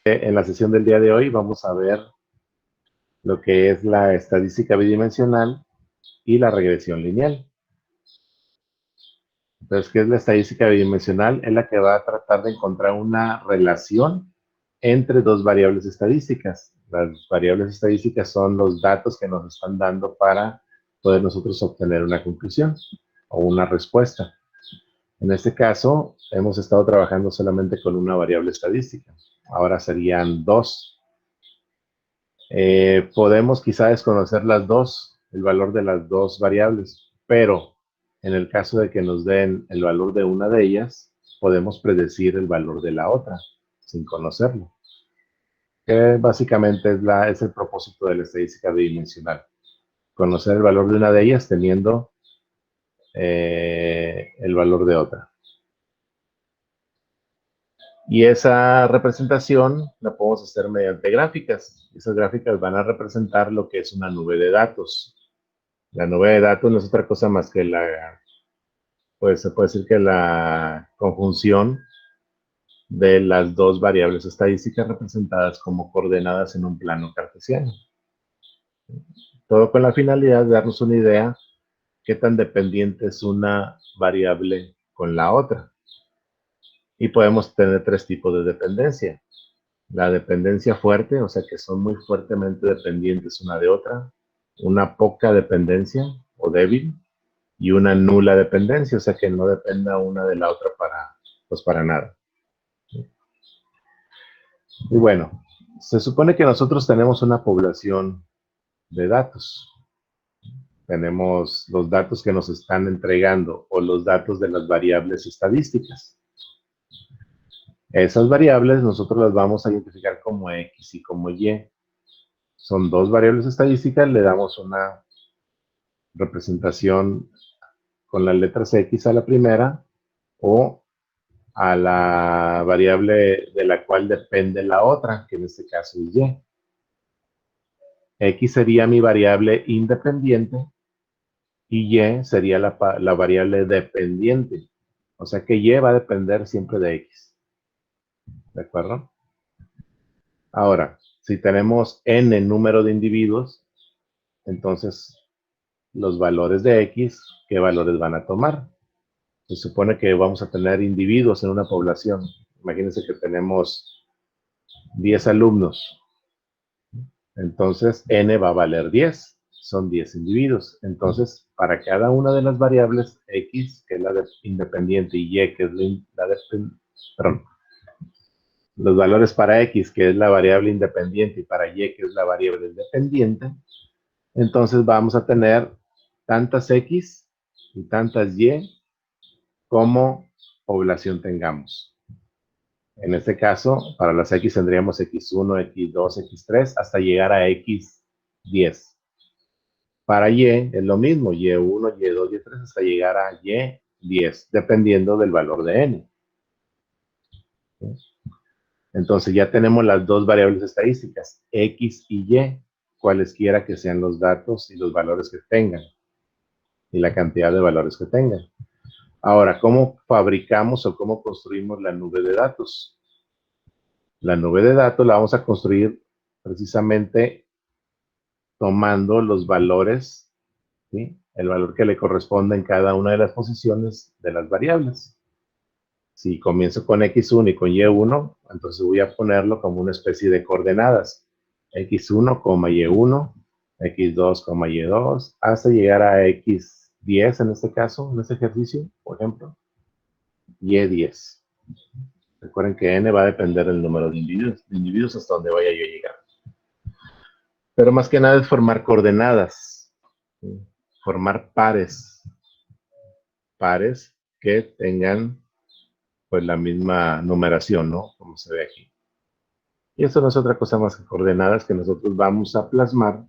En la sesión del día de hoy vamos a ver lo que es la estadística bidimensional y la regresión lineal. Entonces, ¿qué es la estadística bidimensional? Es la que va a tratar de encontrar una relación entre dos variables estadísticas. Las variables estadísticas son los datos que nos están dando para poder nosotros obtener una conclusión o una respuesta. En este caso, hemos estado trabajando solamente con una variable estadística. Ahora serían dos. Podemos quizá desconocer las dos, el valor de las dos variables, pero en el caso de que nos den el valor de una de ellas, podemos predecir el valor de la otra sin conocerlo. Que básicamente es el propósito de la estadística bidimensional. Conocer el valor de una de ellas teniendo el valor de otra. Y esa representación la podemos hacer mediante gráficas. Esas gráficas van a representar lo que es una nube de datos. La nube de datos no es otra cosa más que pues se puede decir que la conjunción de las dos variables estadísticas representadas como coordenadas en un plano cartesiano. Todo con la finalidad de darnos una idea qué tan dependiente es una variable con la otra. Y podemos tener tres tipos de dependencia. La dependencia fuerte, o sea que son muy fuertemente dependientes una de otra. Una poca dependencia o débil. Y una nula dependencia, o sea que no dependa una de la otra para nada. Y bueno, se supone que nosotros tenemos una población de datos. Tenemos los datos que nos están entregando o los datos de las variables estadísticas. Esas variables nosotros las vamos a identificar como X y como Y. Son dos variables estadísticas, le damos una representación con las letras X a la primera o a la variable de la cual depende la otra, que en este caso es Y. X sería mi variable independiente y Y sería la variable dependiente. O sea que Y va a depender siempre de X. ¿De acuerdo? Ahora, si tenemos n número de individuos, entonces los valores de X, ¿qué valores van a tomar? Se supone que vamos a tener individuos en una población. Imagínense que tenemos 10 alumnos. Entonces, n va a valer 10. Son 10 individuos. Entonces, para cada una de las variables, x, que es la independiente, y y, que es perdón, los valores para x, que es la variable independiente, y para y, que es la variable dependiente, entonces vamos a tener tantas x y tantas y como población tengamos. En este caso, para las X tendríamos X1, X2, X3, hasta llegar a X10. Para Y es lo mismo, Y1, Y2, Y3, hasta llegar a Y10, dependiendo del valor de N. Entonces ya tenemos las dos variables estadísticas, X y Y, cualesquiera que sean los datos y los valores que tengan, y la cantidad de valores que tengan. Ahora, ¿cómo fabricamos o cómo construimos la nube de datos? La nube de datos la vamos a construir precisamente tomando los valores, ¿sí? El valor que le corresponde en cada una de las posiciones de las variables. Si comienzo con X1 y con Y1, entonces voy a ponerlo como una especie de coordenadas. X1, Y1, X2, Y2, hasta llegar a X10 en este caso, en este ejercicio, por ejemplo, Y10. Recuerden que n va a depender del número de individuos hasta donde vaya yo a llegar. Pero más que nada es formar coordenadas, ¿sí? Formar pares que tengan pues la misma numeración, ¿no? Como se ve aquí. Y eso no es otra cosa más que coordenadas que nosotros vamos a plasmar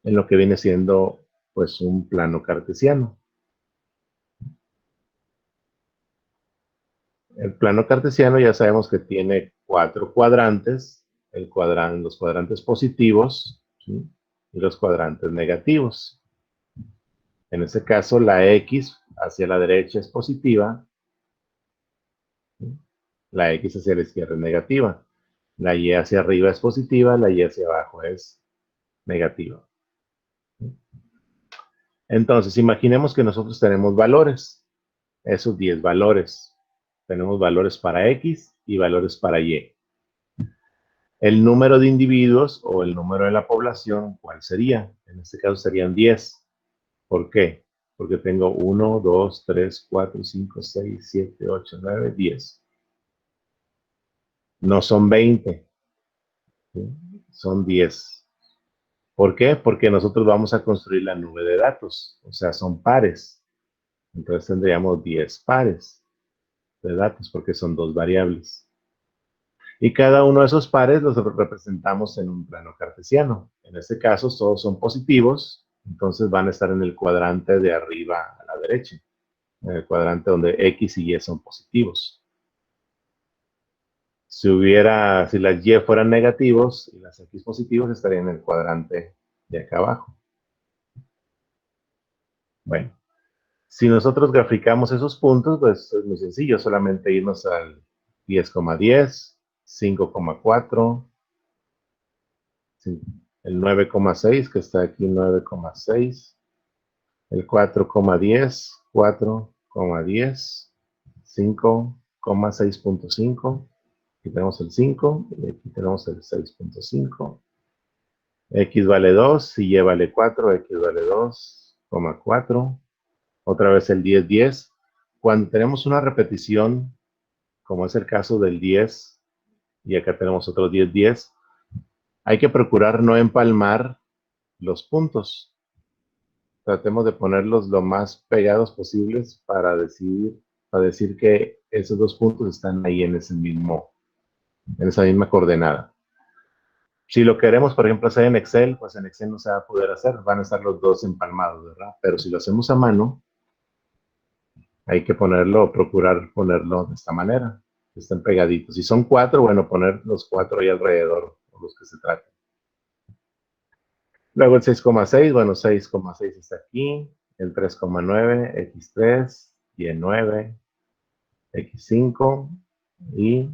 en lo que viene siendo pues un plano cartesiano. El plano cartesiano ya sabemos que tiene 4 cuadrantes, los cuadrantes positivos, ¿sí? Y los cuadrantes negativos. En este caso, la X hacia la derecha es positiva, ¿sí? La X hacia la izquierda es negativa. La Y hacia arriba es positiva, la Y hacia abajo es negativa. Entonces, imaginemos que nosotros tenemos valores, esos 10 valores. Tenemos valores para X y valores para Y. El número de individuos o el número de la población, ¿cuál sería? En este caso serían 10. ¿Por qué? Porque tengo 1, 2, 3, 4, 5, 6, 7, 8, 9, 10. No son 20, ¿sí? Son 10. ¿Por qué? Porque nosotros vamos a construir la nube de datos, o sea, son pares. Entonces tendríamos 10 pares de datos porque son dos variables. Y cada uno de esos pares los representamos en un plano cartesiano. En este caso, todos son positivos, entonces van a estar en el cuadrante de arriba a la derecha, en el cuadrante donde X y Y son positivos. Si las Y fueran negativos y las X positivos, estarían en el cuadrante de acá abajo. Bueno, si nosotros graficamos esos puntos, pues es muy sencillo, solamente irnos al 10,10, 5,4, el 9,6, que está aquí 9,6, el 4,10, 4,10, 5,6.5, aquí tenemos el 5, y aquí tenemos el 6.5, X vale 2, y Y vale 4, X vale 2,4, otra vez el 10, 10. Cuando tenemos una repetición, como es el caso del 10, y acá tenemos otro 10, 10, hay que procurar no empalmar los puntos. Tratemos de ponerlos lo más pegados posibles para decir que esos dos puntos están ahí en esa misma coordenada. Si lo queremos, por ejemplo, hacer en Excel, pues en Excel no se va a poder hacer, van a estar los dos empalmados, ¿verdad? Pero si lo hacemos a mano, hay que procurar ponerlo de esta manera, que estén pegaditos. Si son 4, bueno, poner los 4 ahí alrededor, o los que se traten. Luego el 6,6, bueno, 6,6 está aquí, el 3,9, X3, Y9, X5 y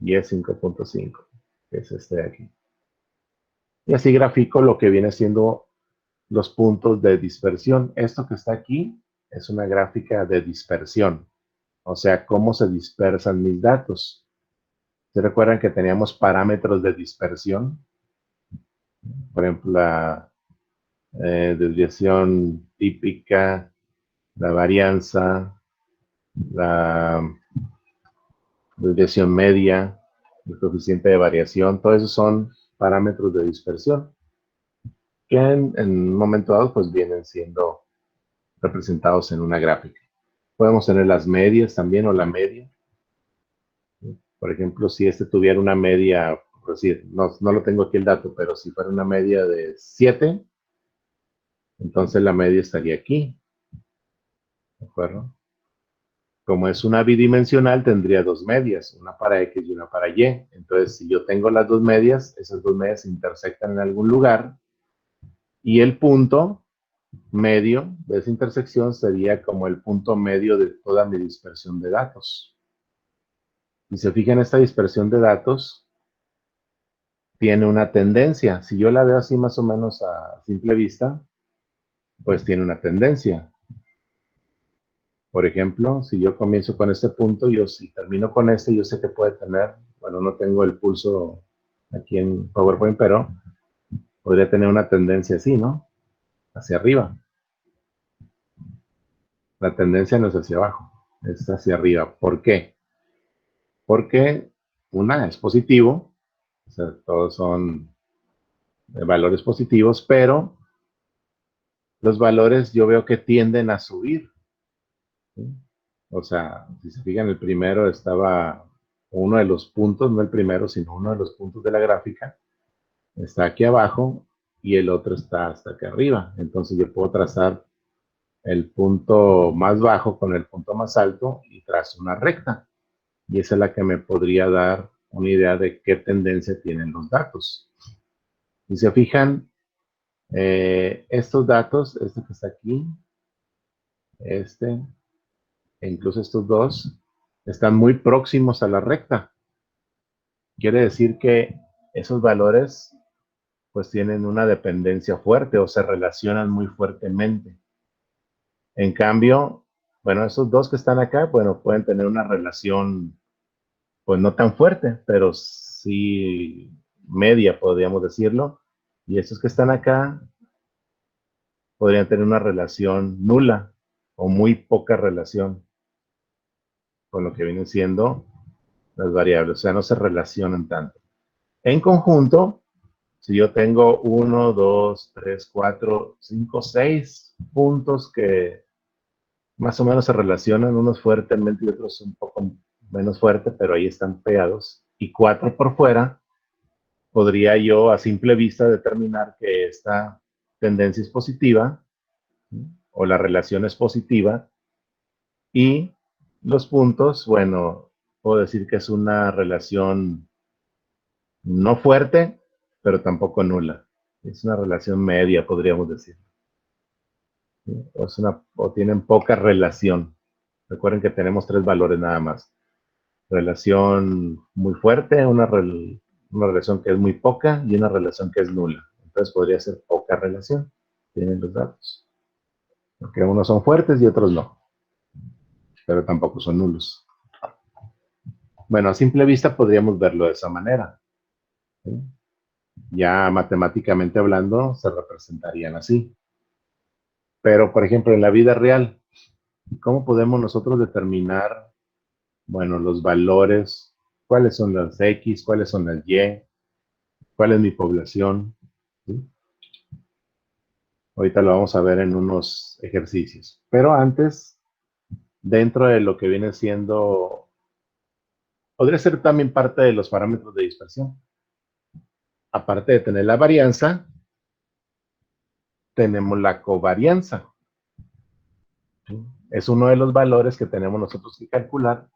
Y5.5, que es este de aquí. Y así grafico lo que viene siendo los puntos de dispersión. Esto que está aquí es una gráfica de dispersión, o sea, cómo se dispersan mis datos. ¿Se recuerdan que teníamos parámetros de dispersión? Por ejemplo, la desviación típica, la varianza, la desviación media, el coeficiente de variación, todo eso son parámetros de dispersión que en un momento dado pues vienen siendo representados en una gráfica. Podemos tener las medias también o la media. Por ejemplo, si este tuviera una media, por decir, no lo tengo aquí el dato, pero si fuera una media de 7, entonces la media estaría aquí. ¿De acuerdo? Como es una bidimensional, tendría dos medias, una para X y una para Y. Entonces, si yo tengo las dos medias, esas dos medias se intersectan en algún lugar y el punto medio de esa intersección sería como el punto medio de toda mi dispersión de datos. Si se fijan, esta dispersión de datos tiene una tendencia. Si yo la veo así más o menos a simple vista, pues tiene una tendencia. Por ejemplo, si yo comienzo con este punto, si termino con este, yo sé que puede tener, bueno, no tengo el pulso aquí en PowerPoint, pero podría tener una tendencia así, ¿no? Hacia arriba. La tendencia no es hacia abajo, es hacia arriba. ¿Por qué? Porque una es positivo, o sea, todos son valores positivos, pero los valores yo veo que tienden a subir, ¿sí? O sea, si se fijan, el primero estaba, uno de los puntos, no el primero, sino uno de los puntos de la gráfica, está aquí abajo y el otro está hasta aquí arriba. Entonces yo puedo trazar el punto más bajo con el punto más alto y trazo una recta. Y esa es la que me podría dar una idea de qué tendencia tienen los datos. Si se fijan, estos datos, este que está aquí, este, e incluso estos dos, están muy próximos a la recta. quiere decir que esos valores pues tienen una dependencia fuerte o se relacionan muy fuertemente. En cambio, bueno, esos dos que están acá, bueno, pueden tener una relación pues no tan fuerte, pero sí media, podríamos decirlo. Y esos que están acá podrían tener una relación nula o muy poca relación con lo que vienen siendo las variables, o sea, no se relacionan tanto. En conjunto, si yo tengo 1, 2, 3, 4, 5, 6 puntos que más o menos se relacionan, unos fuertemente y otros un poco menos fuerte, pero ahí están pegados, y 4 por fuera, podría yo a simple vista determinar que esta tendencia es positiva o la relación es positiva y los puntos, bueno, puedo decir que es una relación no fuerte, pero tampoco nula. Es una relación media, podríamos decir. O tienen poca relación. Recuerden que tenemos 3 valores nada más. Relación muy fuerte, una relación que es muy poca y una relación que es nula. Entonces podría ser poca relación. Tienen los datos. Porque unos son fuertes y otros no. Pero tampoco son nulos. Bueno, a simple vista podríamos verlo de esa manera. ¿Sí? Ya matemáticamente hablando, se representarían así. Pero, por ejemplo, en la vida real, ¿cómo podemos nosotros determinar, bueno, los valores? ¿Cuáles son las X? ¿Cuáles son las Y? ¿Cuál es mi población? ¿Sí? Ahorita lo vamos a ver en unos ejercicios. Pero antes, dentro de lo que viene siendo, podría ser también parte de los parámetros de dispersión. Aparte de tener la varianza, tenemos la covarianza. ¿Sí? Es uno de los valores que tenemos nosotros que calcular,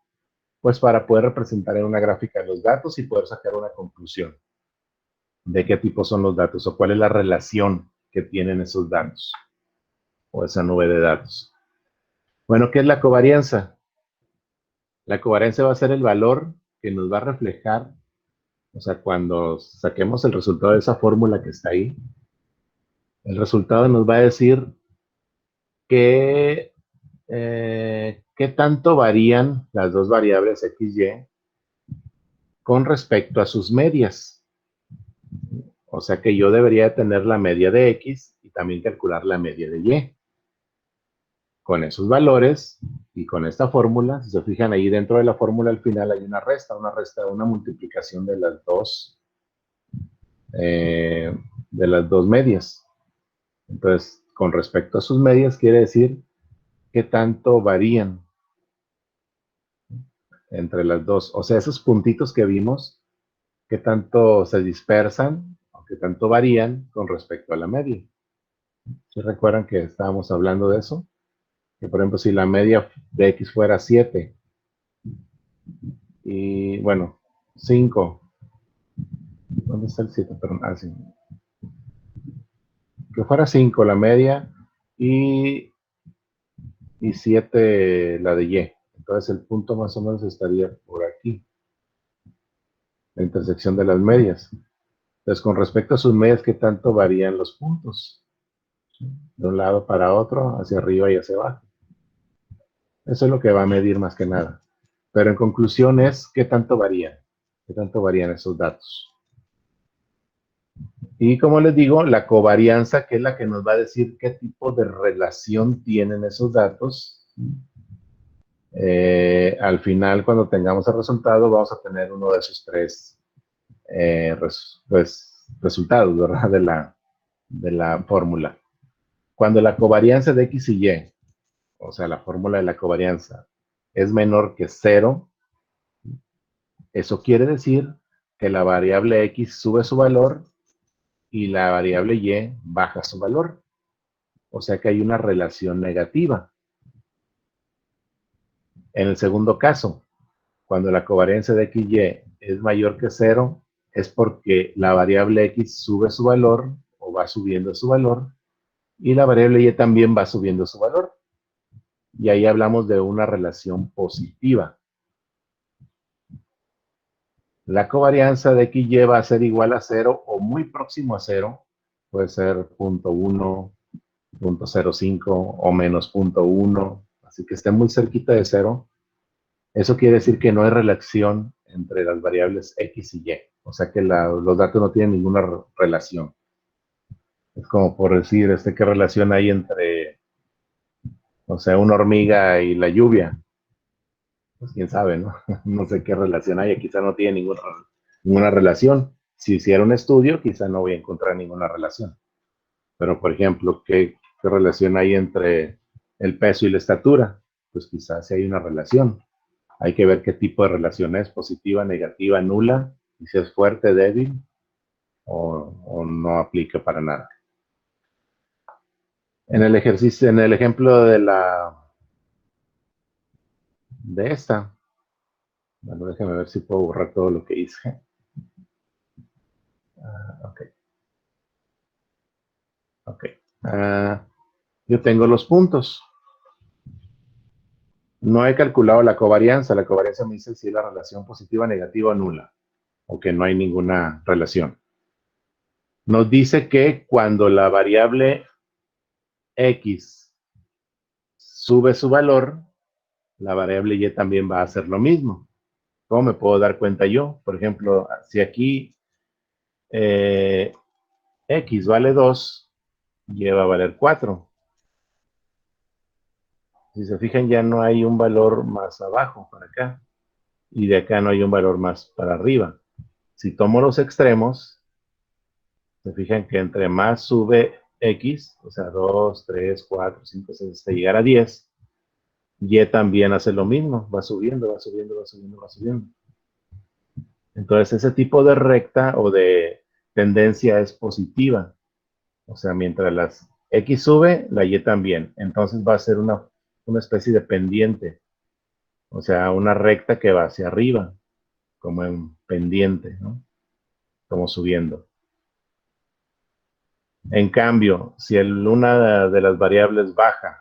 pues para poder representar en una gráfica los datos y poder sacar una conclusión de qué tipo son los datos o cuál es la relación que tienen esos datos o esa nube de datos. Bueno, ¿qué es la covarianza? La covarianza va a ser el valor que nos va a reflejar, o sea, cuando saquemos el resultado de esa fórmula que está ahí, el resultado nos va a decir qué tanto varían las dos variables x, y con respecto a sus medias. O sea que yo debería tener la media de x y también calcular la media de y. Con esos valores y con esta fórmula, si se fijan ahí dentro de la fórmula al final hay una multiplicación de las dos medias. Entonces, con respecto a sus medias, quiere decir qué tanto varían entre las dos. O sea, esos puntitos que vimos, qué tanto se dispersan o qué tanto varían con respecto a la media. ¿Sí recuerdan que estábamos hablando de eso? Que por ejemplo, si la media de x fuera 7 y bueno, 5. ¿Dónde está el 7? Perdón, sí. Que fuera 5 la media y 7 la de y. Entonces el punto más o menos estaría por aquí, la intersección de las medias. Entonces con respecto a sus medias, ¿qué tanto varían los puntos? De un lado para otro, hacia arriba y hacia abajo. Eso es lo que va a medir más que nada. Pero en conclusión es qué tanto varían esos datos. Y como les digo, la covarianza, que es la que nos va a decir qué tipo de relación tienen esos datos. Al final, cuando tengamos el resultado, vamos a tener uno de esos 3 resultados, ¿verdad? De la fórmula. Cuando la covarianza de x y y, o sea, la fórmula de la covarianza, es menor que 0, eso quiere decir que la variable x sube su valor y la variable y baja su valor. O sea que hay una relación negativa. En el segundo caso, cuando la covarianza de x y es mayor que 0, es porque la variable x sube su valor o va subiendo su valor y la variable y también va subiendo su valor. Y ahí hablamos de una relación positiva. La covarianza de XY va a ser igual a 0 o muy próximo a 0. Puede ser 0.1, 0.05 o menos 0.1. Así que esté muy cerquita de 0. Eso quiere decir que no hay relación entre las variables X y Y. O sea que los datos no tienen ninguna relación. Es como por decir, ¿qué relación hay entre, o sea, una hormiga y la lluvia? Pues quién sabe, ¿no? No sé qué relación hay, quizá no tiene ninguna relación. Si hiciera un estudio, quizá no voy a encontrar ninguna relación. Pero, por ejemplo, ¿qué relación hay entre el peso y la estatura? Pues quizás sí hay una relación. Hay que ver qué tipo de relación es, positiva, negativa, nula, y si es fuerte, débil, o no aplica para nada. En el ejercicio, en el ejemplo de esta, bueno, déjame ver si puedo borrar todo lo que hice. Ok. Ok. Yo tengo los puntos. No he calculado la covarianza. La covarianza me dice si es la relación positiva, negativa o nula, o que no hay ninguna relación. Nos dice que cuando la variable X sube su valor, la variable Y también va a hacer lo mismo. ¿Cómo me puedo dar cuenta yo? Por ejemplo, si aquí X vale 2, Y va a valer 4. Si se fijan, ya no hay un valor más abajo para acá. Y de acá no hay un valor más para arriba. Si tomo los extremos, se fijan que entre más sube X, o sea, 2, 3, 4, 5, 6, hasta llegar a 10, Y también hace lo mismo, va subiendo, va subiendo, va subiendo, va subiendo. Entonces, ese tipo de recta o de tendencia es positiva. O sea, mientras las X sube, la Y también. Entonces va a ser una especie de pendiente. O sea, una recta que va hacia arriba, como en pendiente, ¿no? Como subiendo. En cambio, si una de las variables baja,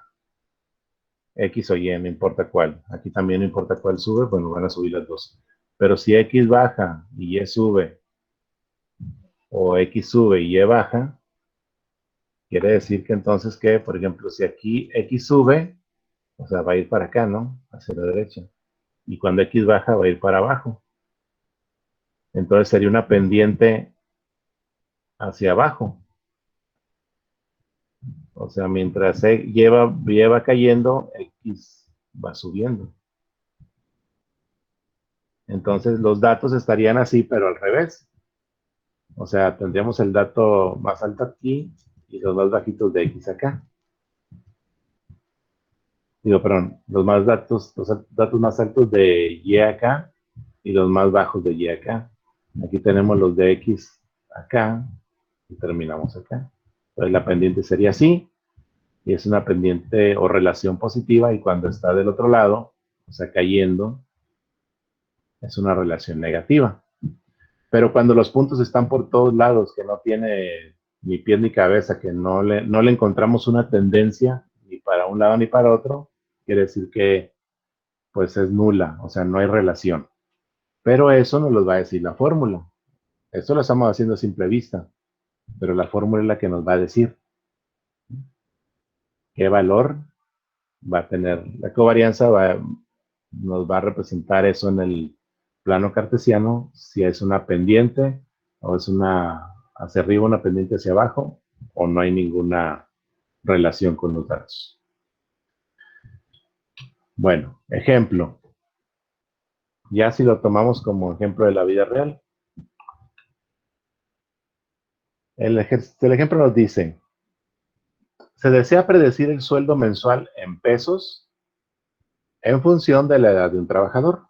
X o Y, no importa cuál, aquí también no importa cuál sube, bueno, van a subir las dos. Pero si X baja y Y sube, o X sube y Y baja, quiere decir que entonces que, por ejemplo, si aquí X sube, o sea, va a ir para acá, ¿no? Hacia la derecha. Y cuando X baja, va a ir para abajo. Entonces sería una pendiente hacia abajo. O sea, mientras lleva cayendo, X va subiendo. Entonces los datos estarían así, pero al revés. O sea, tendríamos el dato más alto aquí y los más bajitos de X acá. Digo, perdón, los datos más altos de Y acá y los más bajos de Y acá. Aquí tenemos los de X acá y terminamos acá. Entonces la pendiente sería así y es una pendiente o relación positiva y cuando está del otro lado, o sea, cayendo, es una relación negativa. Pero cuando los puntos están por todos lados, que no tiene ni pies ni cabeza, que no le encontramos una tendencia ni para un lado ni para otro, quiere decir que pues es nula, o sea, no hay relación. Pero eso nos lo va a decir la fórmula. Esto lo estamos haciendo a simple vista, pero la fórmula es la que nos va a decir qué valor va a tener. La covarianza nos va a representar eso en el plano cartesiano, si es una pendiente o es una hacia arriba, una pendiente hacia abajo, o no hay ninguna relación con los datos. Bueno, ejemplo. Ya si lo tomamos como ejemplo de la vida real. El ejemplo nos dice, se desea predecir el sueldo mensual en pesos en función de la edad de un trabajador.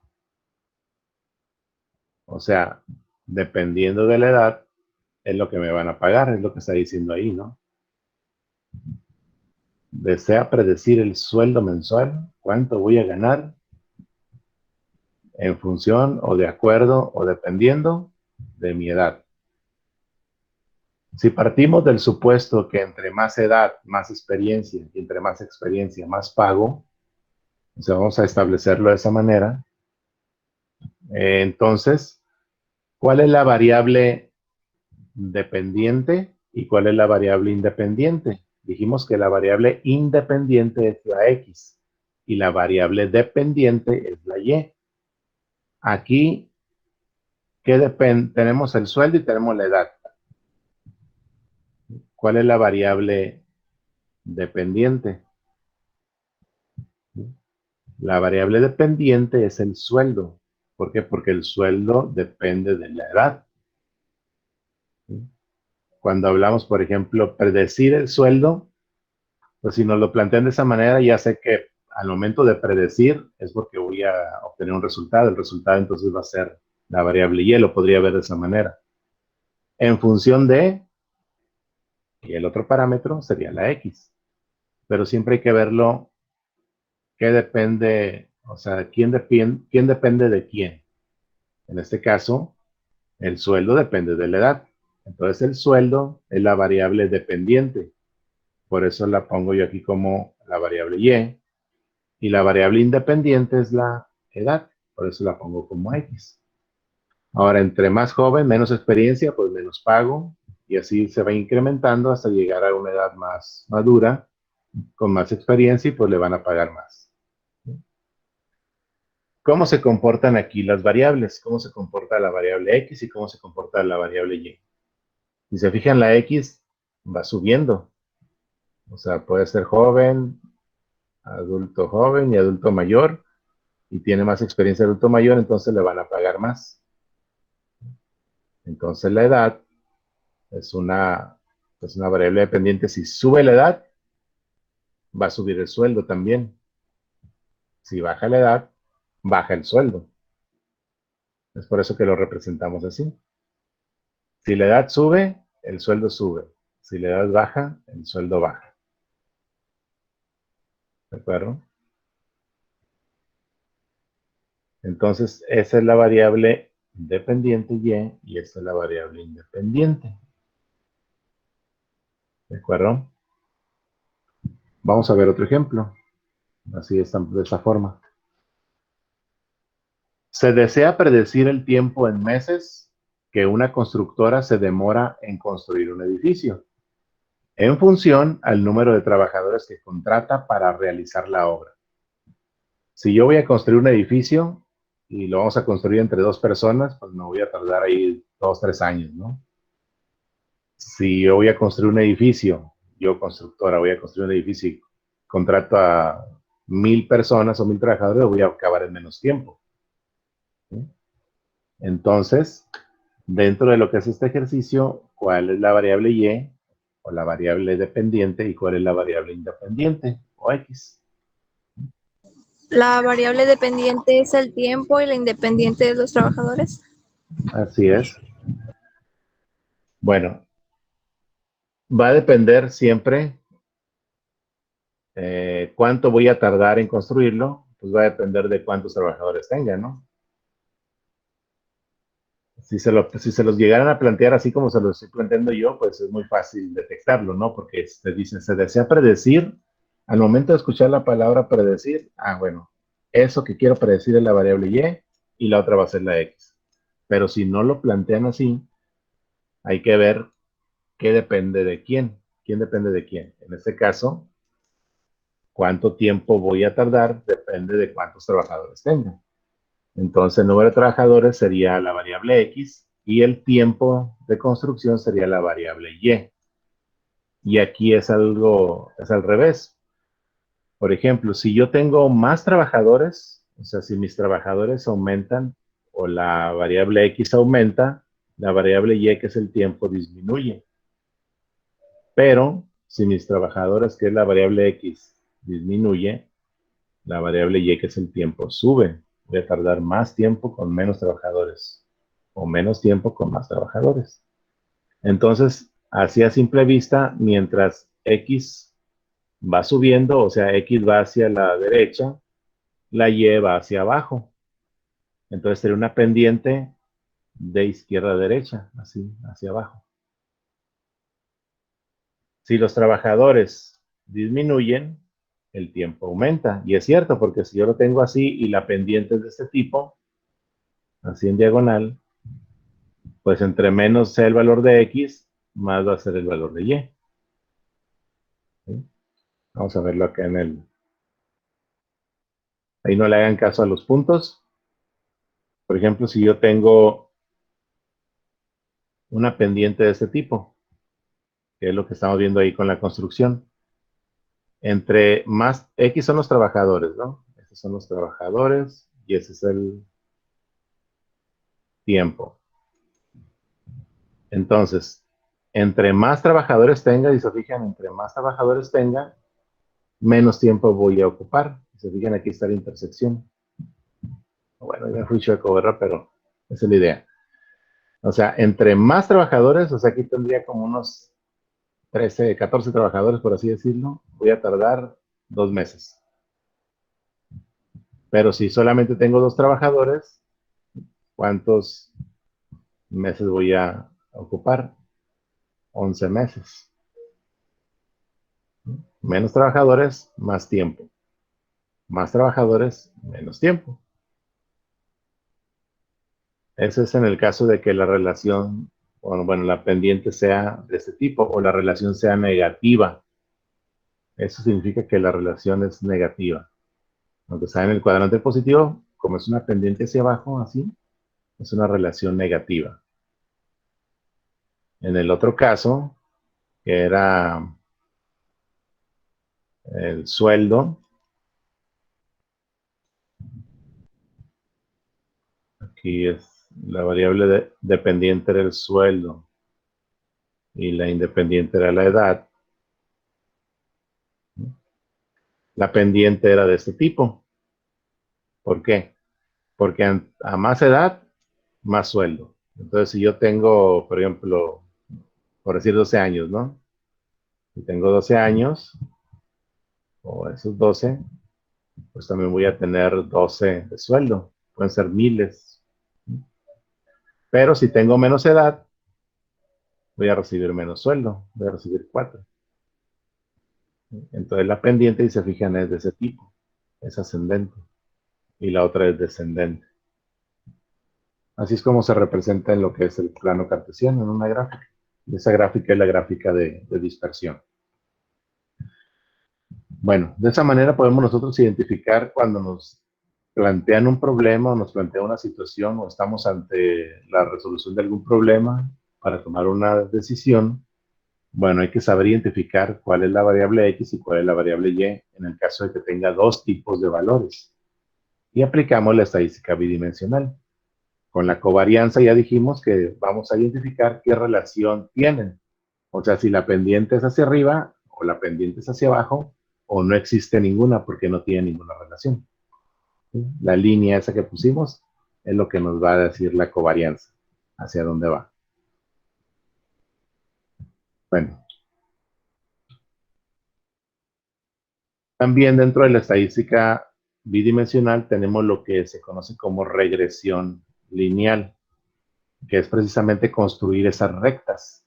O sea, dependiendo de la edad, es lo que me van a pagar, es lo que está diciendo ahí, ¿no? Desea predecir el sueldo mensual, cuánto voy a ganar en función o de acuerdo o dependiendo de mi edad. Si partimos del supuesto que entre más edad, más experiencia, y entre más experiencia, más pago, o sea, vamos a establecerlo de esa manera, entonces ¿Cuál es la variable dependiente y cuál es la variable independiente? Dijimos que la variable independiente es la X y la variable dependiente es la Y. Aquí, ¿qué depende? Tenemos el sueldo y tenemos la edad. ¿Cuál es la variable dependiente? La variable dependiente es el sueldo. ¿Por qué? Porque el sueldo depende de la edad. Cuando hablamos, por ejemplo, predecir el sueldo, pues si nos lo plantean de esa manera, ya sé que al momento de predecir es porque voy a obtener un resultado. El resultado entonces va a ser la variable Y, lo podría ver de esa manera. En función de, y el otro parámetro sería la X. Pero siempre hay que verlo, qué depende, o sea, quién depende de quién. En este caso, el sueldo depende de la edad. Entonces el sueldo es la variable dependiente. Por eso la pongo yo aquí como la variable Y. Y la variable independiente es la edad. Por eso la pongo como X. Ahora, entre más joven, menos experiencia, pues menos pago. Y así se va incrementando hasta llegar a una edad más madura, con más experiencia y pues le van a pagar más. ¿Cómo se comportan aquí las variables? ¿Cómo se comporta la variable X y cómo se comporta la variable Y? Si se fijan, la X va subiendo. O sea, puede ser joven y adulto mayor, y tiene más experiencia adulto mayor, entonces le van a pagar más. Entonces la edad es una variable dependiente. Si sube la edad, va a subir el sueldo también. Si baja la edad, baja el sueldo. Es por eso que lo representamos así. Si la edad sube, el sueldo sube. Si la edad baja, el sueldo baja. ¿De acuerdo? Entonces, esa es la variable dependiente Y y esta es la variable independiente. ¿De acuerdo? Vamos a ver otro ejemplo. Así de esta forma. Se desea predecir el tiempo en meses que una constructora se demora en construir un edificio, en función al número de trabajadores que contrata para realizar la obra. Si yo voy a construir un edificio y lo vamos a construir entre dos personas, pues me voy a tardar ahí 2, 3 años, ¿no? Si yo voy a construir un edificio, yo constructora voy a construir un edificio y contrato a 1000 personas o 1000 trabajadores, voy a acabar en menos tiempo. ¿Sí? Entonces, dentro de lo que es este ejercicio, ¿cuál es la variable Y o la variable dependiente y cuál es la variable independiente o X? La variable dependiente es el tiempo y la independiente es los trabajadores. Así es. Bueno, va a depender siempre cuánto voy a tardar en construirlo, pues va a depender de cuántos trabajadores tenga, ¿no? Si se los llegaran a plantear así como se los estoy planteando yo, pues es muy fácil detectarlo, ¿no? Porque te dicen, se desea predecir, al momento de escuchar la palabra predecir, bueno, eso que quiero predecir es la variable Y y la otra va a ser la X. Pero si no lo plantean así, hay que ver qué depende de quién depende de quién. En este caso, cuánto tiempo voy a tardar depende de cuántos trabajadores tenga. Entonces, el número de trabajadores sería la variable X y el tiempo de construcción sería la variable Y. Y aquí es al revés. Por ejemplo, si yo tengo más trabajadores, o sea, si mis trabajadores aumentan o la variable X aumenta, la variable Y, que es el tiempo, disminuye. Pero si mis trabajadores, que es la variable X, disminuye, la variable Y, que es el tiempo, sube. Voy a tardar más tiempo con menos trabajadores o menos tiempo con más trabajadores. Entonces, así a simple vista, mientras X va subiendo, o sea, X va hacia la derecha, la Y va hacia abajo. Entonces sería una pendiente de izquierda a derecha, así, hacia abajo. Si los trabajadores disminuyen, el tiempo aumenta. Y es cierto, porque si yo lo tengo así y la pendiente es de este tipo, así en diagonal, Pues entre menos sea el valor de X, más va a ser el valor de Y. ¿Sí? Vamos a verlo acá en el... Ahí no le hagan caso a los puntos. Por ejemplo, si yo tengo una pendiente de este tipo, que es lo que estamos viendo ahí con la construcción. Entre más, X son los trabajadores, ¿no? Estos son los trabajadores y ese es el tiempo. Entonces, entre más trabajadores tenga, y se fijan, entre más trabajadores tenga, menos tiempo voy a ocupar. Se fijan, aquí está la intersección. Bueno, ya fui chueco, ¿verdad? Pero esa es la idea. O sea, entre más trabajadores, o sea, aquí tendría como unos 13, 14 trabajadores, por así decirlo, voy a tardar 2 meses. Pero si solamente tengo 2 trabajadores, ¿cuántos meses voy a ocupar? 11 meses. Menos trabajadores, más tiempo. Más trabajadores, menos tiempo. Ese es en el caso de que la relación, bueno, la pendiente sea de este tipo o la relación sea negativa. Eso significa que la relación es negativa. Aunque está en el cuadrante positivo, como es una pendiente hacia abajo, así, es una relación negativa. En el otro caso, que era el sueldo, aquí es la variable dependiente era el sueldo y la independiente era la edad. La pendiente era de este tipo. ¿Por qué? Porque a más edad, más sueldo. Entonces, si yo tengo, por ejemplo, por decir 12 años, ¿no? Si tengo 12 años, o esos 12, pues también voy a tener 12 de sueldo. Pueden ser miles. Pero si tengo menos edad, voy a recibir menos sueldo. Voy a recibir 4. Entonces la pendiente, y se fijan, es de ese tipo. Es ascendente. Y la otra es descendente. Así es como se representa en lo que es el plano cartesiano, en una gráfica. Y esa gráfica es la gráfica de dispersión. Bueno, de esa manera podemos nosotros identificar cuando nos plantean un problema o nos plantean una situación o estamos ante la resolución de algún problema para tomar una decisión. Bueno, hay que saber identificar cuál es la variable X y cuál es la variable Y en el caso de que tenga 2 tipos de valores. Y aplicamos la estadística bidimensional. Con la covarianza ya dijimos que vamos a identificar qué relación tienen. O sea, si la pendiente es hacia arriba o la pendiente es hacia abajo o no existe ninguna porque no tiene ninguna relación. ¿Sí? La línea esa que pusimos es lo que nos va a decir la covarianza, hacia dónde va. Bueno, también dentro de la estadística bidimensional tenemos lo que se conoce como regresión lineal, que es precisamente construir esas rectas.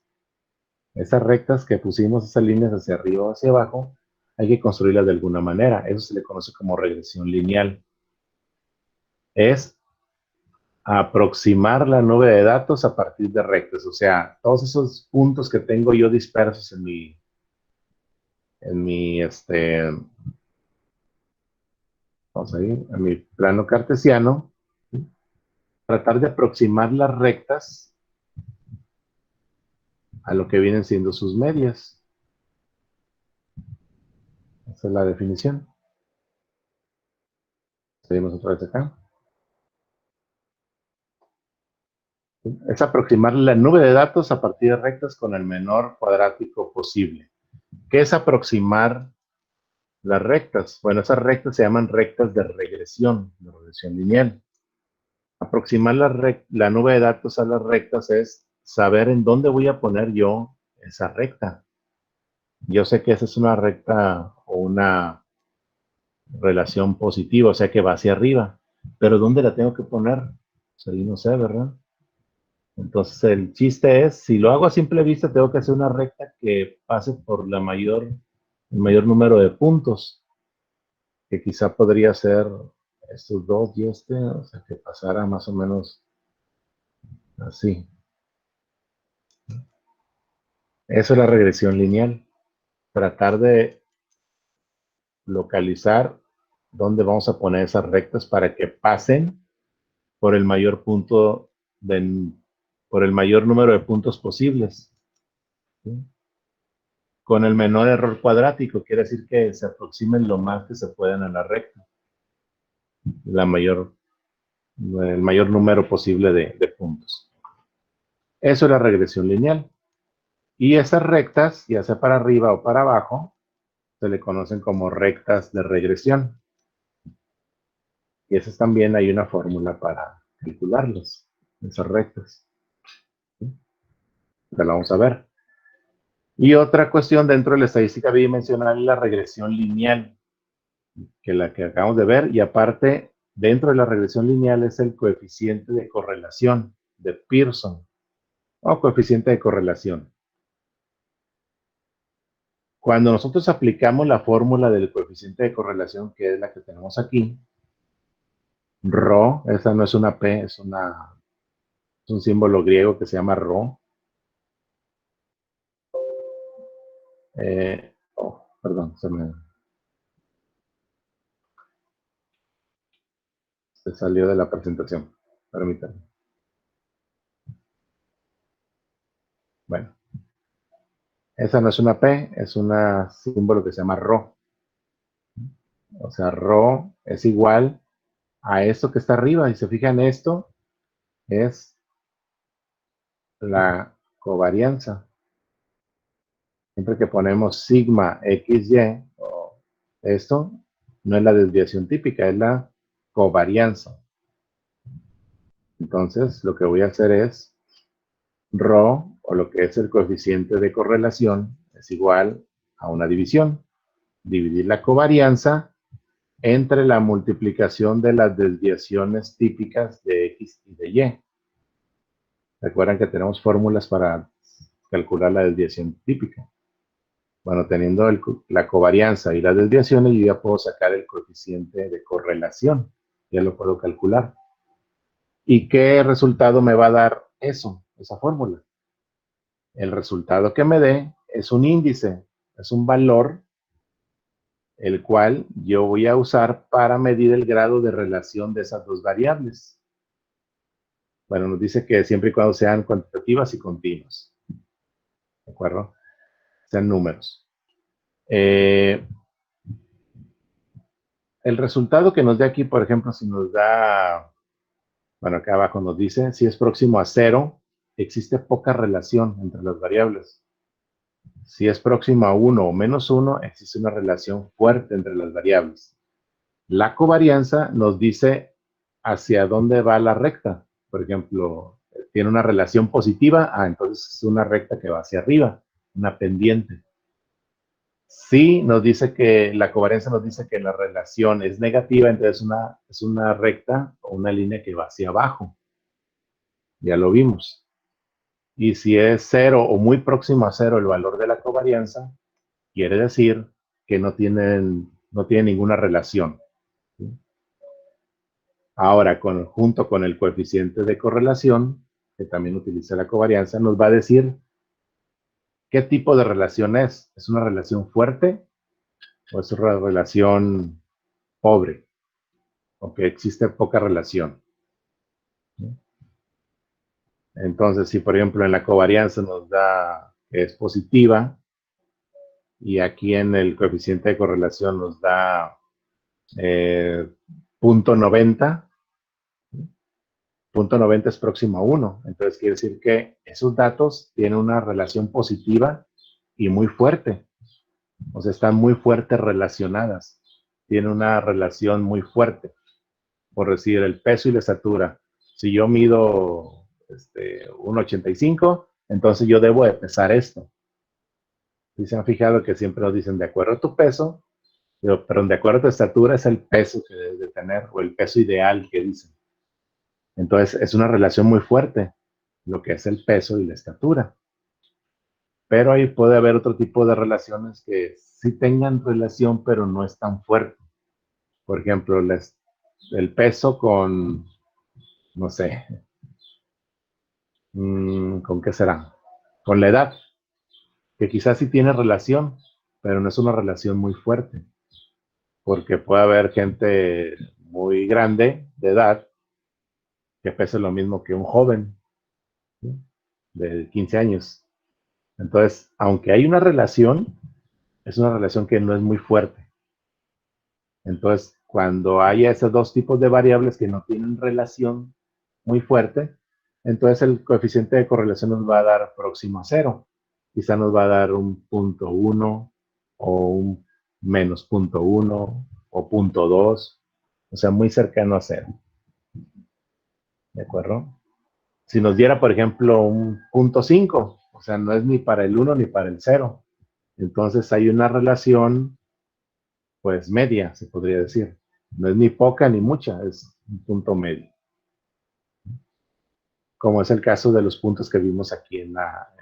Esas rectas que pusimos, esas líneas hacia arriba o hacia abajo, hay que construirlas de alguna manera. Eso se le conoce como regresión lineal. Es aproximar la nube de datos a partir de rectas. O sea, todos esos puntos que tengo yo dispersos vamos a ir, en mi plano cartesiano, ¿sí? Tratar de aproximar las rectas a lo que vienen siendo sus medias. Esa es la definición. Seguimos otra vez acá. Es aproximar la nube de datos a partir de rectas con el menor cuadrático posible. ¿Qué es aproximar las rectas? Bueno, esas rectas se llaman rectas de regresión lineal. Aproximar la nube de datos a las rectas es saber en dónde voy a poner yo esa recta. Yo sé que esa es una recta o una relación positiva, o sea que va hacia arriba, pero ¿dónde la tengo que poner? Pues ahí no sé, ¿verdad? Entonces el chiste es, si lo hago a simple vista, tengo que hacer una recta que pase por el mayor número de puntos, que quizá podría ser estos dos y o sea que pasara más o menos así. Eso es la regresión lineal. Tratar de localizar dónde vamos a poner esas rectas para que pasen por el mayor punto por el mayor número de puntos posibles, ¿sí? Con el menor error cuadrático, quiere decir que se aproximen lo más que se puedan a la recta, el mayor número posible de puntos. Eso es la regresión lineal. Y esas rectas, ya sea para arriba o para abajo, se le conocen como rectas de regresión. Y esas también hay una fórmula para calcularlas, esas rectas. ¿Sí? La vamos a ver. Y otra cuestión dentro de la estadística bidimensional es la regresión lineal, que la que acabamos de ver, y aparte, dentro de la regresión lineal es el coeficiente de correlación de Pearson, o coeficiente de correlación. Cuando nosotros aplicamos la fórmula del coeficiente de correlación, que es la que tenemos aquí, Rho, esa no es una P, es un símbolo griego que se llama Rho. Perdón, se salió de la presentación. Permítanme. Bueno, esa no es una P, es un símbolo que se llama Rho. O sea, Rho es igual a esto que está arriba. Y se fijan, esto es la covarianza. Siempre que ponemos sigma XY, esto no es la desviación típica, es la covarianza. Entonces, lo que voy a hacer es Rho, o lo que es el coeficiente de correlación, es igual a una división. Dividir la covarianza entre la multiplicación de las desviaciones típicas de X y de Y. Recuerdan que tenemos fórmulas para calcular la desviación típica. Bueno, teniendo la covarianza y las desviaciones, yo ya puedo sacar el coeficiente de correlación. Ya lo puedo calcular. ¿Y qué resultado me va a dar eso, esa fórmula? El resultado que me dé es un índice, es un valor, el cual yo voy a usar para medir el grado de relación de esas dos variables. Bueno, nos dice que siempre y cuando sean cuantitativas y continuas. ¿De acuerdo? Sean números. El resultado que nos dé aquí, por ejemplo, si nos da, bueno, acá abajo nos dice, si es próximo a 0, existe poca relación entre las variables. Si es próximo a 1 o menos 1, existe una relación fuerte entre las variables. La covarianza nos dice hacia dónde va la recta. Por ejemplo, tiene una relación positiva, entonces es una recta que va hacia arriba, una pendiente. Si nos dice que la covarianza nos dice que la relación es negativa, entonces es una recta o una línea que va hacia abajo. Ya lo vimos. Y si es 0 o muy próximo a 0 el valor de la covarianza, quiere decir que no tiene ninguna relación. ¿Sí? Ahora, junto con el coeficiente de correlación, que también utiliza la covarianza, nos va a decir qué tipo de relación es. ¿Es una relación fuerte o es una relación pobre? O que existe poca relación. Entonces, si por ejemplo en la covarianza nos da que es positiva, y aquí en el coeficiente de correlación nos da 0.90, punto 90 es próximo a 1. Entonces quiere decir que esos datos tienen una relación positiva y muy fuerte. O sea, están muy fuertes relacionadas. Tienen una relación muy fuerte. Por decir, el peso y la estatura. Si yo mido 1,85, entonces yo debo de pesar esto. Y se han fijado que siempre nos dicen, de acuerdo a tu peso, pero de acuerdo a tu estatura es el peso que debes de tener, o el peso ideal que dicen. Entonces, es una relación muy fuerte, lo que es el peso y la estatura. Pero ahí puede haber otro tipo de relaciones que sí tengan relación, pero no es tan fuerte. Por ejemplo, el peso con, no sé, ¿con qué será? Con la edad. que quizás sí tiene relación, pero no es una relación muy fuerte, porque puede haber gente muy grande de edad que pese lo mismo que un joven, ¿sí?, de 15 años. Entonces, aunque hay una relación, es una relación que no es muy fuerte. Entonces, cuando haya esos dos tipos de variables que no tienen relación muy fuerte, entonces el coeficiente de correlación nos va a dar próximo a cero. Quizá nos va a dar un 0.1 o un menos 0.1 o 0.2, o sea, muy cercano a cero. ¿De acuerdo? Si nos diera, por ejemplo, un 0.5, o sea, no es ni para el 1 ni para el 0. Entonces hay una relación, pues, media, se podría decir. No es ni poca ni mucha, es un punto medio. Como es el caso de los puntos que vimos aquí en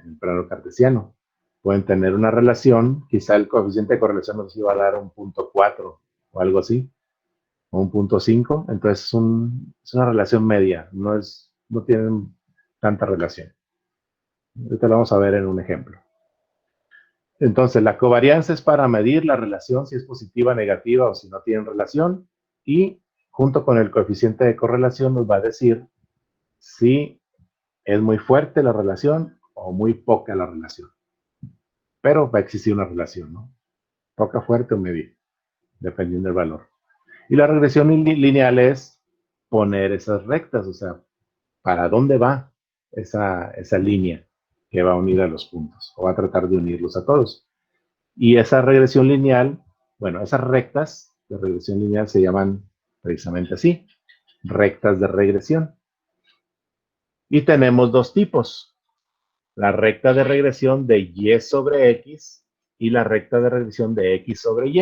el plano cartesiano. Pueden tener una relación, quizá el coeficiente de correlación nos iba a dar un 0.4 o algo así, o un 0.5, entonces es una relación media, no tienen tanta relación. Ahorita lo vamos a ver en un ejemplo. Entonces, la covarianza es para medir la relación, si es positiva, negativa o si no tienen relación, y junto con el coeficiente de correlación nos va a decir si es muy fuerte la relación o muy poca la relación. Pero va a existir una relación, ¿no? Poca, fuerte o media, dependiendo del valor. Y la regresión lineal es poner esas rectas, o sea, para dónde va esa línea que va a unir a los puntos, o va a tratar de unirlos a todos. Y esa regresión lineal, bueno, esas rectas de regresión lineal se llaman precisamente así, rectas de regresión. Y tenemos dos tipos, la recta de regresión de y sobre x y la recta de regresión de x sobre y.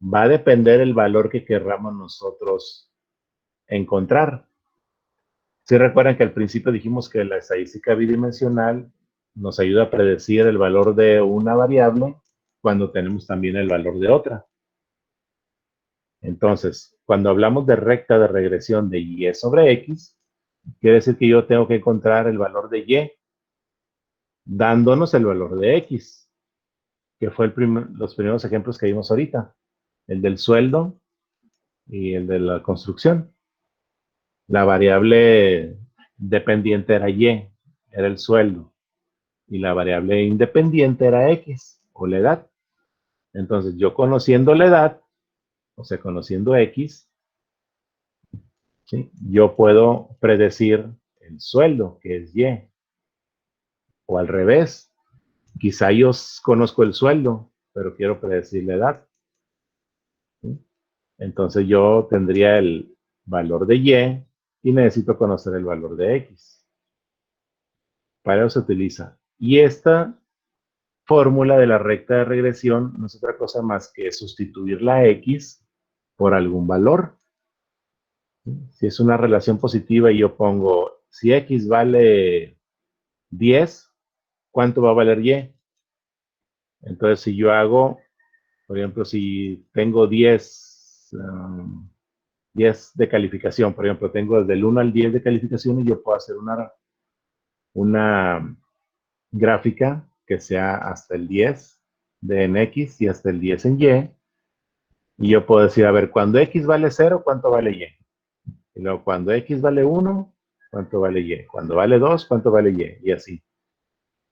Va a depender el valor que querramos nosotros encontrar. Si recuerdan que al principio dijimos que la estadística bidimensional nos ayuda a predecir el valor de una variable cuando tenemos también el valor de otra. Entonces, cuando hablamos de recta de regresión de y sobre x, quiere decir que yo tengo que encontrar el valor de y dándonos el valor de x, que fue los primeros ejemplos que vimos ahorita, el del sueldo y el de la construcción. La variable dependiente era y, era el sueldo, y la variable independiente era x, o la edad. Entonces, yo conociendo la edad, o sea, conociendo x, ¿sí?, yo puedo predecir el sueldo, que es y, o al revés. Quizá yo conozco el sueldo, pero quiero predecir la edad, ¿sí? Entonces yo tendría el valor de y necesito conocer el valor de x. Para eso se utiliza. Y esta fórmula de la recta de regresión no es otra cosa más que sustituir la x por algún valor. Si es una relación positiva y yo pongo, si x vale 10, ¿cuánto va a valer y? Entonces, si yo hago, por ejemplo, si tengo 10 de calificación, por ejemplo, tengo desde el 1 al 10 de calificación y yo puedo hacer una gráfica que sea hasta el 10 de en X y hasta el 10 en Y yo puedo decir, a ver, cuando X vale 0, ¿cuánto vale Y? Y luego, cuando X vale 1, ¿cuánto vale Y? Cuando vale 2, ¿cuánto vale Y? Y así.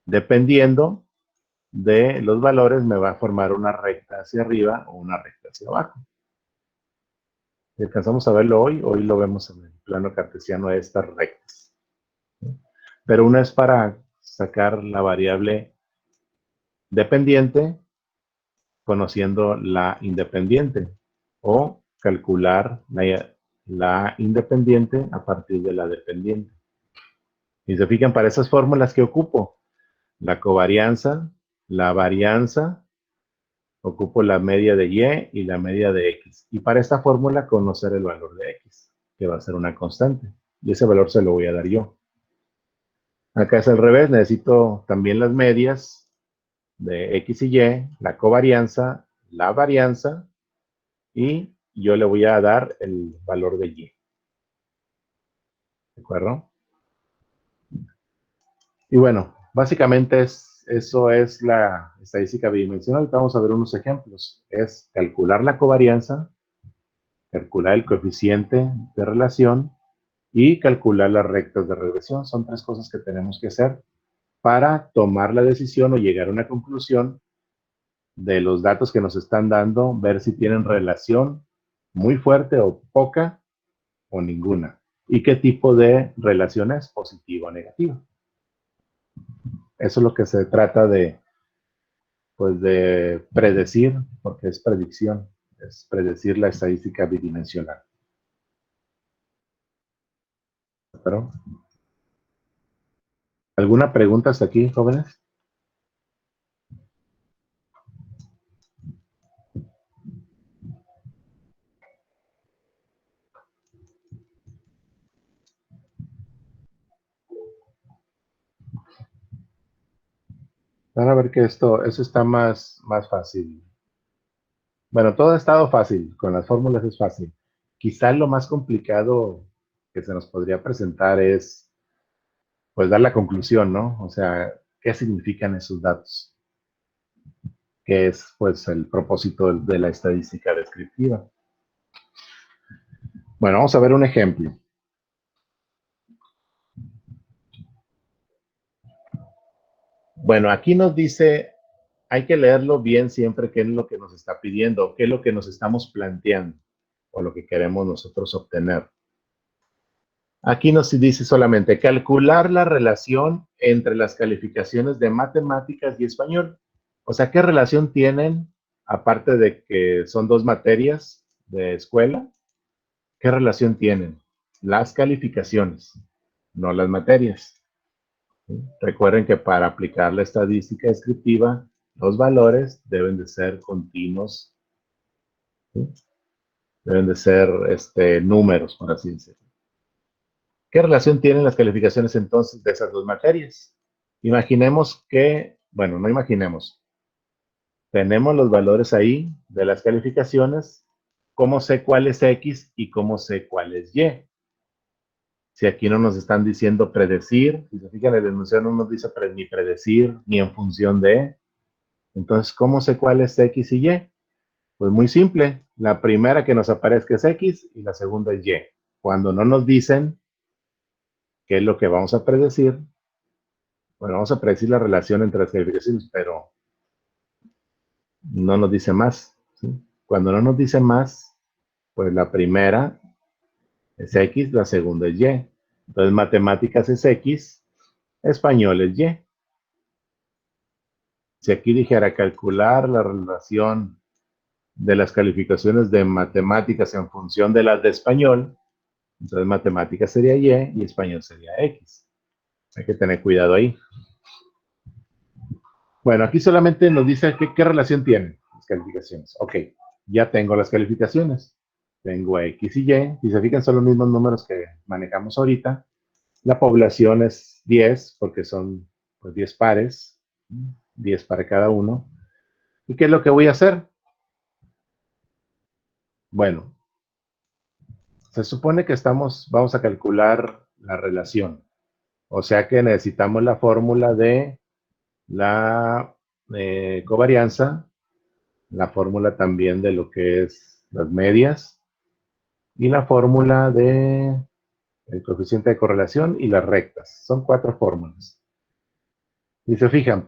Dependiendo de los valores, me va a formar una recta hacia arriba o una recta hacia abajo. Si alcanzamos a verlo hoy lo vemos en el plano cartesiano de estas rectas. Pero una es para sacar la variable dependiente conociendo la independiente o calcular la independiente a partir de la dependiente. Y se fijan, para esas fórmulas que ocupo, la covarianza, la varianza, ocupo la media de y la media de x. Y para esta fórmula conocer el valor de x, que va a ser una constante. Y ese valor se lo voy a dar yo. Acá es al revés, necesito también las medias de x y la covarianza, la varianza, y yo le voy a dar el valor de y. ¿De acuerdo? Y bueno, básicamente es eso es la estadística bidimensional. Vamos a ver unos ejemplos. Es calcular la covarianza, calcular el coeficiente de relación y calcular las rectas de regresión. Son tres cosas que tenemos que hacer para tomar la decisión o llegar a una conclusión de los datos que nos están dando, ver si tienen relación muy fuerte o poca o ninguna. Y qué tipo de relación es, positiva o negativa. Eso es lo que se trata de, pues, de predecir, porque es predicción, es predecir la estadística bidimensional. ¿Pero alguna pregunta hasta aquí, jóvenes? Van a ver que eso está más fácil. Bueno, todo ha estado fácil, con las fórmulas es fácil. Quizá lo más complicado que se nos podría presentar es, pues, dar la conclusión, ¿no? O sea, ¿qué significan esos datos? Que es, pues, el propósito de la estadística descriptiva. Bueno, vamos a ver un ejemplo. Bueno, aquí nos dice, hay que leerlo bien siempre qué es lo que nos está pidiendo, qué es lo que nos estamos planteando o lo que queremos nosotros obtener. Aquí nos dice solamente calcular la relación entre las calificaciones de matemáticas y español. O sea, ¿qué relación tienen, aparte de que son dos materias de escuela? ¿Qué relación tienen? Las calificaciones, no las materias. ¿Sí? Recuerden que para aplicar la estadística descriptiva, los valores deben de ser continuos, ¿sí? Deben de ser números, por así decirlo. ¿Qué relación tienen las calificaciones entonces de esas dos materias? Imaginemos que, bueno, no imaginemos, tenemos los valores ahí de las calificaciones, cómo sé cuál es X y cómo sé cuál es Y. Si aquí no nos están diciendo predecir, si se fijan, el enunciado no nos dice ni predecir, ni en función de, entonces, ¿cómo sé cuál es X y Y? Pues muy simple, la primera que nos aparezca es X y la segunda es Y. Cuando no nos dicen qué es lo que vamos a predecir, bueno, vamos a predecir la relación entre las calificaciones, pero no nos dice más, ¿sí? Cuando no nos dice más, pues la primera es X, la segunda es Y. Entonces, matemáticas es X, español es Y. Si aquí dijera calcular la relación de las calificaciones de matemáticas en función de las de español, entonces matemáticas sería Y y español sería X. Hay que tener cuidado ahí. Bueno, aquí solamente nos dice qué relación tienen las calificaciones. Ok, ya tengo las calificaciones. Tengo X y Y. Si se fijan, son los mismos números que manejamos ahorita. La población es 10, porque son, pues, 10 pares. 10 para cada uno. ¿Y qué es lo que voy a hacer? Bueno, se supone que vamos a calcular la relación. O sea que necesitamos la fórmula de la covarianza, la fórmula también de lo que es las medias y la fórmula de el coeficiente de correlación y las rectas. Son 4 fórmulas. Y se fijan,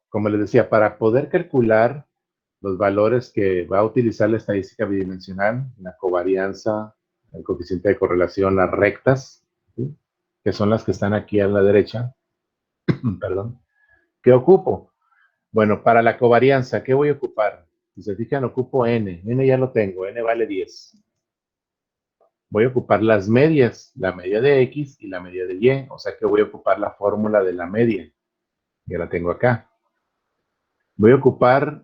como les decía, para poder calcular los valores que va a utilizar la estadística bidimensional, la covarianza, el coeficiente de correlación, las rectas, ¿sí? Que son las que están aquí a la derecha, perdón. ¿Qué ocupo? Bueno, para la covarianza, ¿qué voy a ocupar? Si se fijan, ocupo N. N ya lo tengo, N vale 10. Voy a ocupar las medias, la media de X y la media de Y. O sea que voy a ocupar la fórmula de la media, que la tengo acá. Voy a ocupar,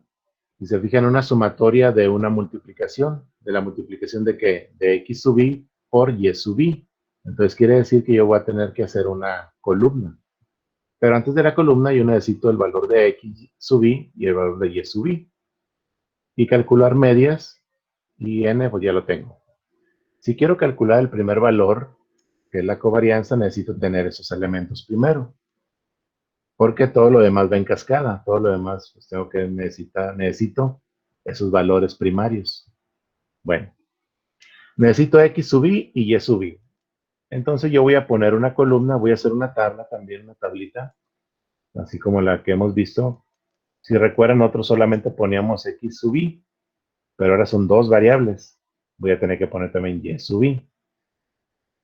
si se fijan, una sumatoria de una multiplicación. ¿De la multiplicación de qué? De X sub I por Y sub I. Entonces quiere decir que yo voy a tener que hacer una columna. Pero antes de la columna yo necesito el valor de X sub I y el valor de Y sub I. Y calcular medias y N, pues ya lo tengo. Si quiero calcular el primer valor, que es la covarianza, necesito tener esos elementos primero. porque todo lo demás va en cascada, todo lo demás pues necesito esos valores primarios. Bueno, necesito X sub I y Y sub I. Entonces yo voy a poner una columna, voy a hacer una tabla también, una tablita, así como la que hemos visto. Si recuerdan, nosotros solamente poníamos X sub I, pero ahora son dos variables. Voy a tener que poner también Y sub I.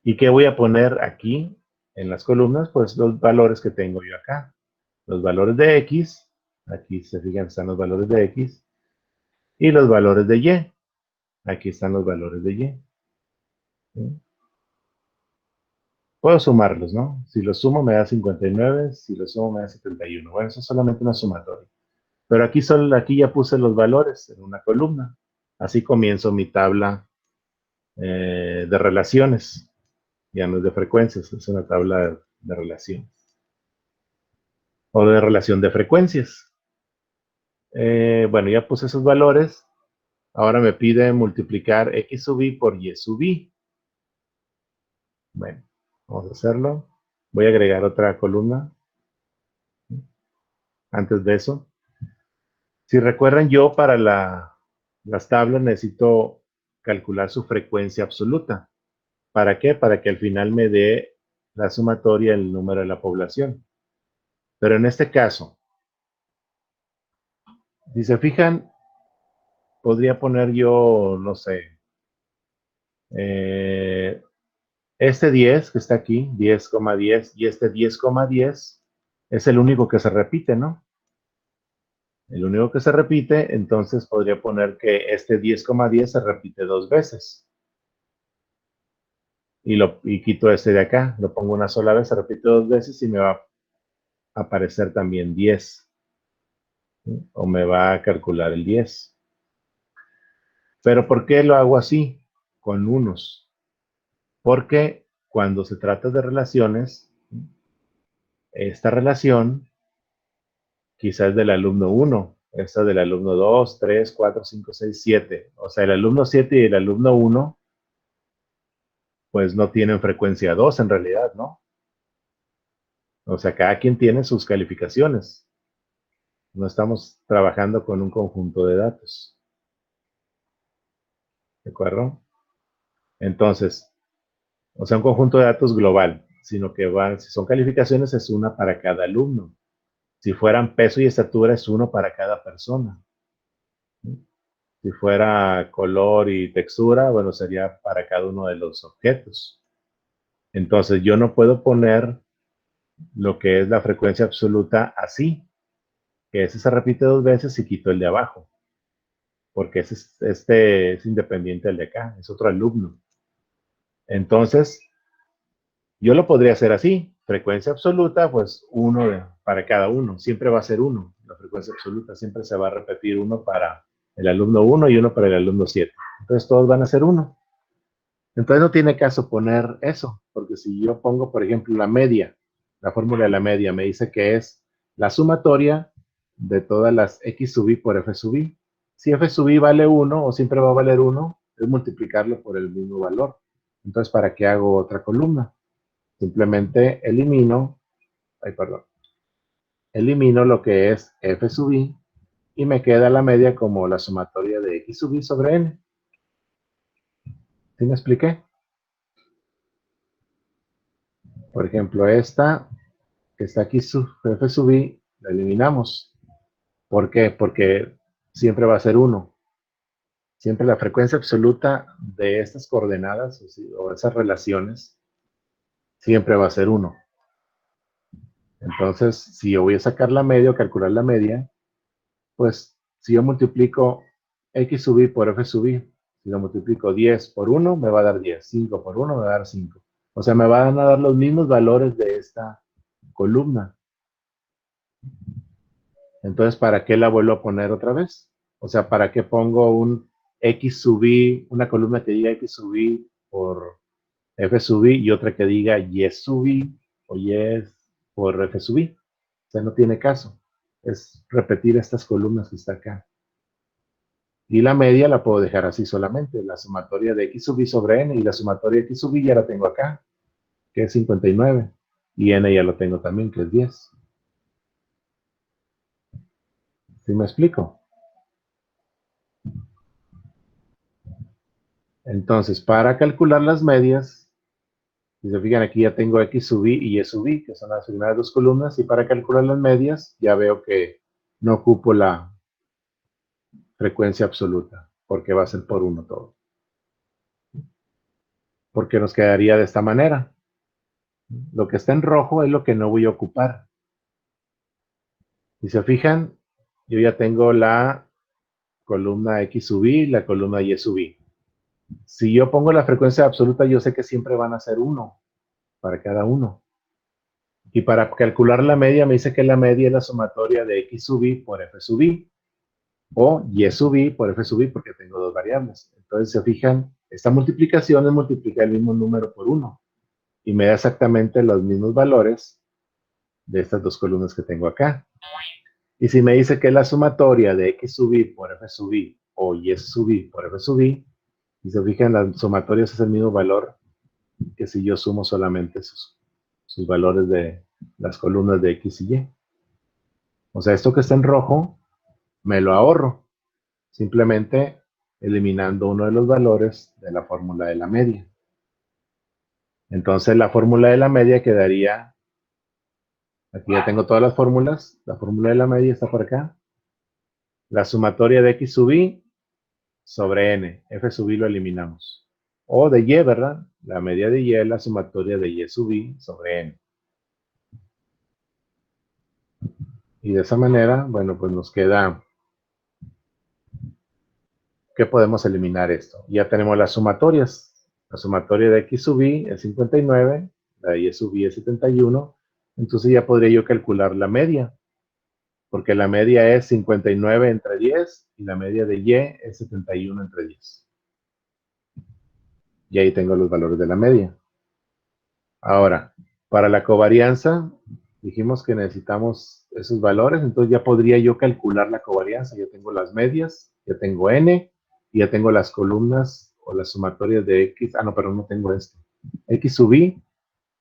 ¿Y qué voy a poner aquí en las columnas? Pues los valores que tengo yo acá. Los valores de X, aquí se fijan, están los valores de X, y los valores de Y. Aquí están los valores de Y. ¿Sí? Puedo sumarlos, ¿no? Si los sumo me da 59, si los sumo me da 71. Bueno, eso es solamente una sumatoria. Pero aquí ya puse los valores en una columna. Así comienzo mi tabla de relaciones. Ya no es de frecuencias, es una tabla de relaciones. O de relación de frecuencias. Bueno, ya puse esos valores. Ahora me pide multiplicar X sub I por Y sub I. Bueno, vamos a hacerlo. Voy a agregar otra columna. Antes de eso. Si recuerdan, yo para las tablas necesito calcular su frecuencia absoluta. ¿Para qué? Para que al final me dé la sumatoria el número de la población. Pero en este caso, si se fijan, podría poner yo, no sé, este 10 que está aquí, 10,10, y este 10,10 es el único que se repite, ¿no? El único que se repite, entonces podría poner que este 10,10 se repite dos veces. Y quito este de acá, lo pongo una sola vez, se repite dos veces y me va a aparecer también 10. ¿Sí? O me va a calcular el 10. Pero ¿por qué lo hago así? Con unos. Porque cuando se trata de relaciones, esta relación quizás del alumno 1, esta del alumno 2, 3, 4, 5, 6, 7. O sea, el alumno 7 y el alumno 1, pues no tienen frecuencia 2 en realidad, ¿no? O sea, cada quien tiene sus calificaciones. No estamos trabajando con un conjunto de datos. ¿De acuerdo? Entonces, o sea, un conjunto de datos global, sino que si son calificaciones, es una para cada alumno. Si fueran peso y estatura, es uno para cada persona. Si fuera color y textura, bueno, sería para cada uno de los objetos. Entonces, yo no puedo poner lo que es la frecuencia absoluta así, que ese se repite dos veces y quito el de abajo, porque este es independiente del de acá, es otro alumno. Entonces, yo lo podría hacer así, frecuencia absoluta, pues uno para cada uno, siempre va a ser uno, la frecuencia absoluta, siempre se va a repetir uno para el alumno 1 y uno para el alumno 7. Entonces todos van a ser uno. Entonces no tiene caso poner eso, porque si yo pongo, por ejemplo, la media, la fórmula de la media me dice que es la sumatoria de todas las X sub I por F sub I. Si F sub I vale 1 o siempre va a valer 1, es multiplicarlo por el mismo valor. Entonces, ¿para qué hago otra columna? Simplemente elimino lo que es F sub I y me queda la media como la sumatoria de X sub I sobre N. ¿Sí me expliqué? Por ejemplo, esta que está aquí, F sub I, la eliminamos. ¿Por qué? Porque siempre va a ser 1. Siempre la frecuencia absoluta de estas coordenadas o esas relaciones siempre va a ser 1. Entonces, si yo voy a sacar la media o calcular la media, pues si yo multiplico X sub I por F sub I, si lo multiplico 10 por 1, me va a dar 10. 5 por 1 me va a dar 5. O sea, me van a dar los mismos valores de esta columna. Entonces, ¿para qué la vuelvo a poner otra vez? O sea, ¿para qué pongo un X sub I, una columna que diga X sub I por F sub I y otra que diga Y sub I o Y por F sub I? O sea, no tiene caso. Es repetir estas columnas que está acá. Y la media la puedo dejar así solamente, la sumatoria de X sub I sobre N, y la sumatoria de X sub I ya la tengo acá, que es 59. Y N ya lo tengo también, que es 10. ¿Sí me explico? Entonces, para calcular las medias, si se fijan aquí ya tengo X sub I y Y sub I, que son las primeras dos columnas, y para calcular las medias ya veo que no ocupo la frecuencia absoluta, porque va a ser por 1 todo. Porque nos quedaría de esta manera. Lo que está en rojo es lo que no voy a ocupar. Si se fijan, yo ya tengo la columna X sub I y la columna Y sub I. Si yo pongo la frecuencia absoluta, yo sé que siempre van a ser 1 para cada uno. Y para calcular la media, me dice que la media es la sumatoria de X sub I por F sub I, o Y sub I por F sub I, porque tengo dos variables. Entonces, se fijan, esta multiplicación es multiplicar el mismo número por 1. Y me da exactamente los mismos valores de estas dos columnas que tengo acá. Y si me dice que es la sumatoria de X sub I por F sub I, o Y sub I por F sub I, y se fijan, las sumatorias es el mismo valor que si yo sumo solamente sus valores de las columnas de X y Y. O sea, esto que está en rojo, me lo ahorro, simplemente eliminando uno de los valores de la fórmula de la media. Entonces, la fórmula de la media quedaría, aquí ya tengo todas las fórmulas, la fórmula de la media está por acá, la sumatoria de X sub I sobre N, F sub I lo eliminamos. O de Y, ¿verdad? La media de Y es la sumatoria de Y sub I sobre N. Y de esa manera, bueno, pues nos queda, ¿qué podemos eliminar esto? Ya tenemos las sumatorias. La sumatoria de X sub I es 59, la de Y sub I es 71, entonces ya podría yo calcular la media, porque la media es 59 entre 10 y la media de Y es 71 entre 10. Y ahí tengo los valores de la media. Ahora, para la covarianza, dijimos que necesitamos esos valores, entonces ya podría yo calcular la covarianza. Ya tengo las medias, ya tengo N, y ya tengo las columnas o las sumatorias de X. Ah, no, pero no tengo esto. X sub I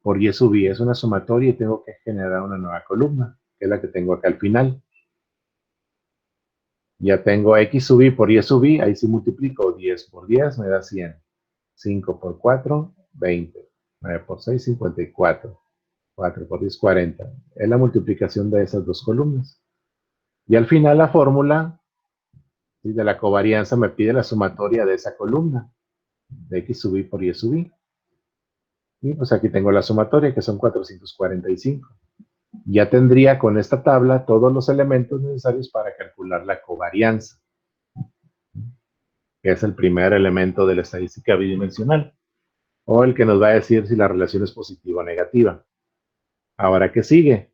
por Y sub I es una sumatoria y tengo que generar una nueva columna, que es la que tengo acá al final. Ya tengo X sub I por Y sub I, ahí sí multiplico 10 por 10, me da 100. 5 por 4, 20. 9 por 6, 54. 4 por 10, 40. Es la multiplicación de esas dos columnas. Y al final la fórmula, ¿sí?, de la covarianza me pide la sumatoria de esa columna, de X sub I por Y sub I. Y pues aquí tengo la sumatoria, que son 445. Ya tendría con esta tabla todos los elementos necesarios para calcular la covarianza, que es el primer elemento de la estadística bidimensional, o el que nos va a decir si la relación es positiva o negativa. Ahora, ¿qué sigue?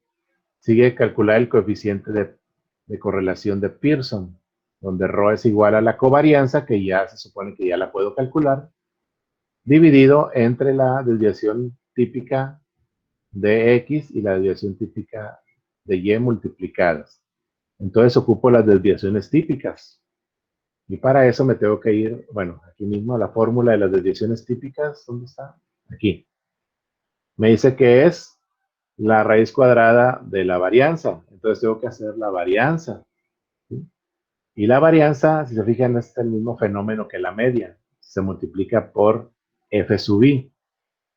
Sigue calcular el coeficiente de correlación de Pearson, donde ρ es igual a la covarianza, que ya se supone que ya la puedo calcular, dividido entre la desviación típica de X y la desviación típica de Y multiplicadas. Entonces ocupo las desviaciones típicas. Y para eso me tengo que ir, bueno, aquí mismo a la fórmula de las desviaciones típicas. ¿Dónde está? Aquí. Me dice que es la raíz cuadrada de la varianza. Entonces tengo que hacer la varianza. ¿Sí? Y la varianza, si se fijan, es el mismo fenómeno que la media. Se multiplica por F sub I.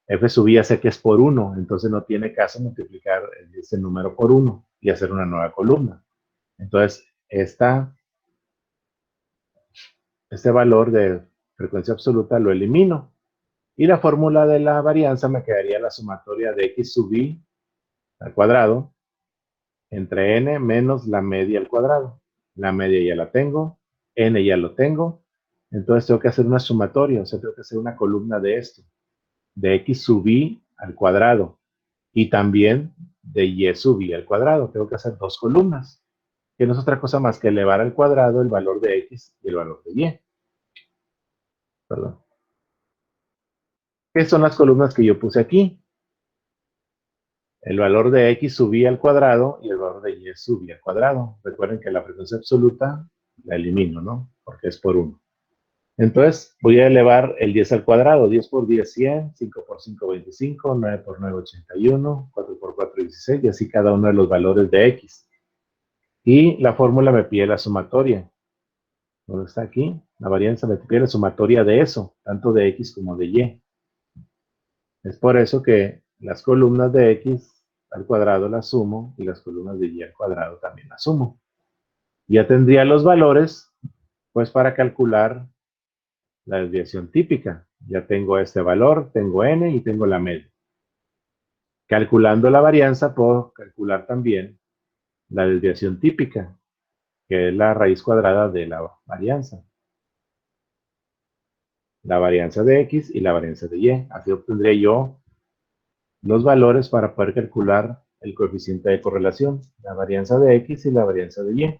F sub I ya sé que es por 1, entonces no tiene caso multiplicar ese número por 1 y hacer una nueva columna. Entonces, este valor de frecuencia absoluta lo elimino. Y la fórmula de la varianza me quedaría la sumatoria de X sub I al cuadrado entre N menos la media al cuadrado. La media ya la tengo, N ya lo tengo, entonces tengo que hacer una sumatoria, o sea, tengo que hacer una columna de esto, de X sub I al cuadrado, y también de Y sub I al cuadrado. Tengo que hacer dos columnas, que no es otra cosa más que elevar al cuadrado el valor de X y el valor de Y. Perdón. ¿Qué son las columnas que yo puse aquí? El valor de X sub I al cuadrado y el valor de Y sub I al cuadrado. Recuerden que la frecuencia absoluta la elimino, ¿no? Porque es por 1. Entonces, voy a elevar el 10 al cuadrado. 10 por 10, 100. 5 por 5, 25. 9 por 9, 81. 4 por 4, 16. Y así cada uno de los valores de X. Y la fórmula me pide la sumatoria. ¿Dónde está aquí? La varianza me pide la sumatoria de eso, tanto de X como de Y. Es por eso que las columnas de X al cuadrado las sumo y las columnas de Y al cuadrado también las sumo. Ya tendría los valores, pues, para calcular la desviación típica. Ya tengo este valor, tengo n y tengo la media. Calculando la varianza, puedo calcular también la desviación típica, que es la raíz cuadrada de la varianza. La varianza de X y la varianza de Y. Así obtendré yo los valores para poder calcular el coeficiente de correlación, la varianza de X y la varianza de Y.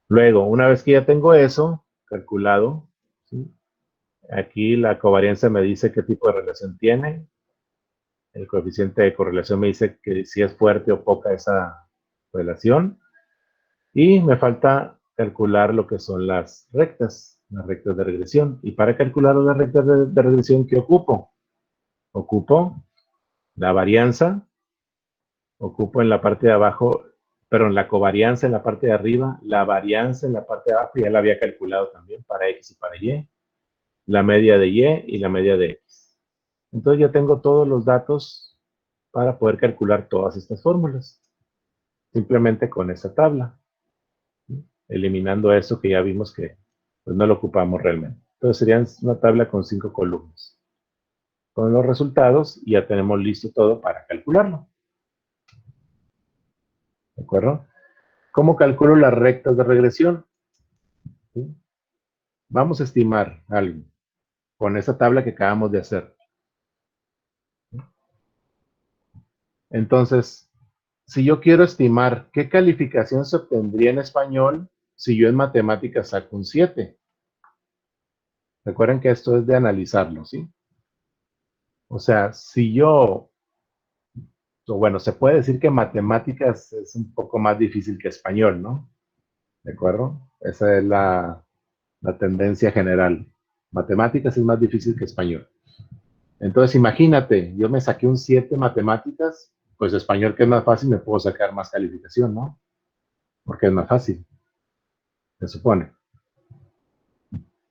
Luego, una vez que ya tengo eso calculado, ¿sí? Aquí la covarianza me dice qué tipo de relación tiene. El coeficiente de correlación me dice que si es fuerte o poca esa relación. Y me falta calcular lo que son las rectas de regresión. Y para calcular las rectas de regresión, ¿qué ocupo? Ocupo la varianza, ocupo en la parte de abajo, perdón, la covarianza en la parte de arriba, la varianza en la parte de abajo, ya la había calculado también para X y para Y, la media de Y y la media de X. Entonces ya tengo todos los datos para poder calcular todas estas fórmulas, simplemente con esta tabla, eliminando eso que ya vimos que pues, no lo ocupamos realmente. Entonces serían una tabla con 5 columnas. Con los resultados y ya tenemos listo todo para calcularlo. ¿De acuerdo? ¿Cómo calculo las rectas de regresión? ¿Sí? Vamos a estimar algo con esa tabla que acabamos de hacer. Entonces, si yo quiero estimar qué calificación se obtendría en español si yo en matemáticas saco un 7. Recuerden que esto es de analizarlo, ¿sí? O sea, si yo, bueno, se puede decir que matemáticas es un poco más difícil que español, ¿no? ¿De acuerdo? Esa es la tendencia general. Matemáticas es más difícil que español. Entonces, imagínate, yo me saqué un 7 en matemáticas, pues español, que es más fácil, me puedo sacar más calificación, ¿no? Porque es más fácil, se supone.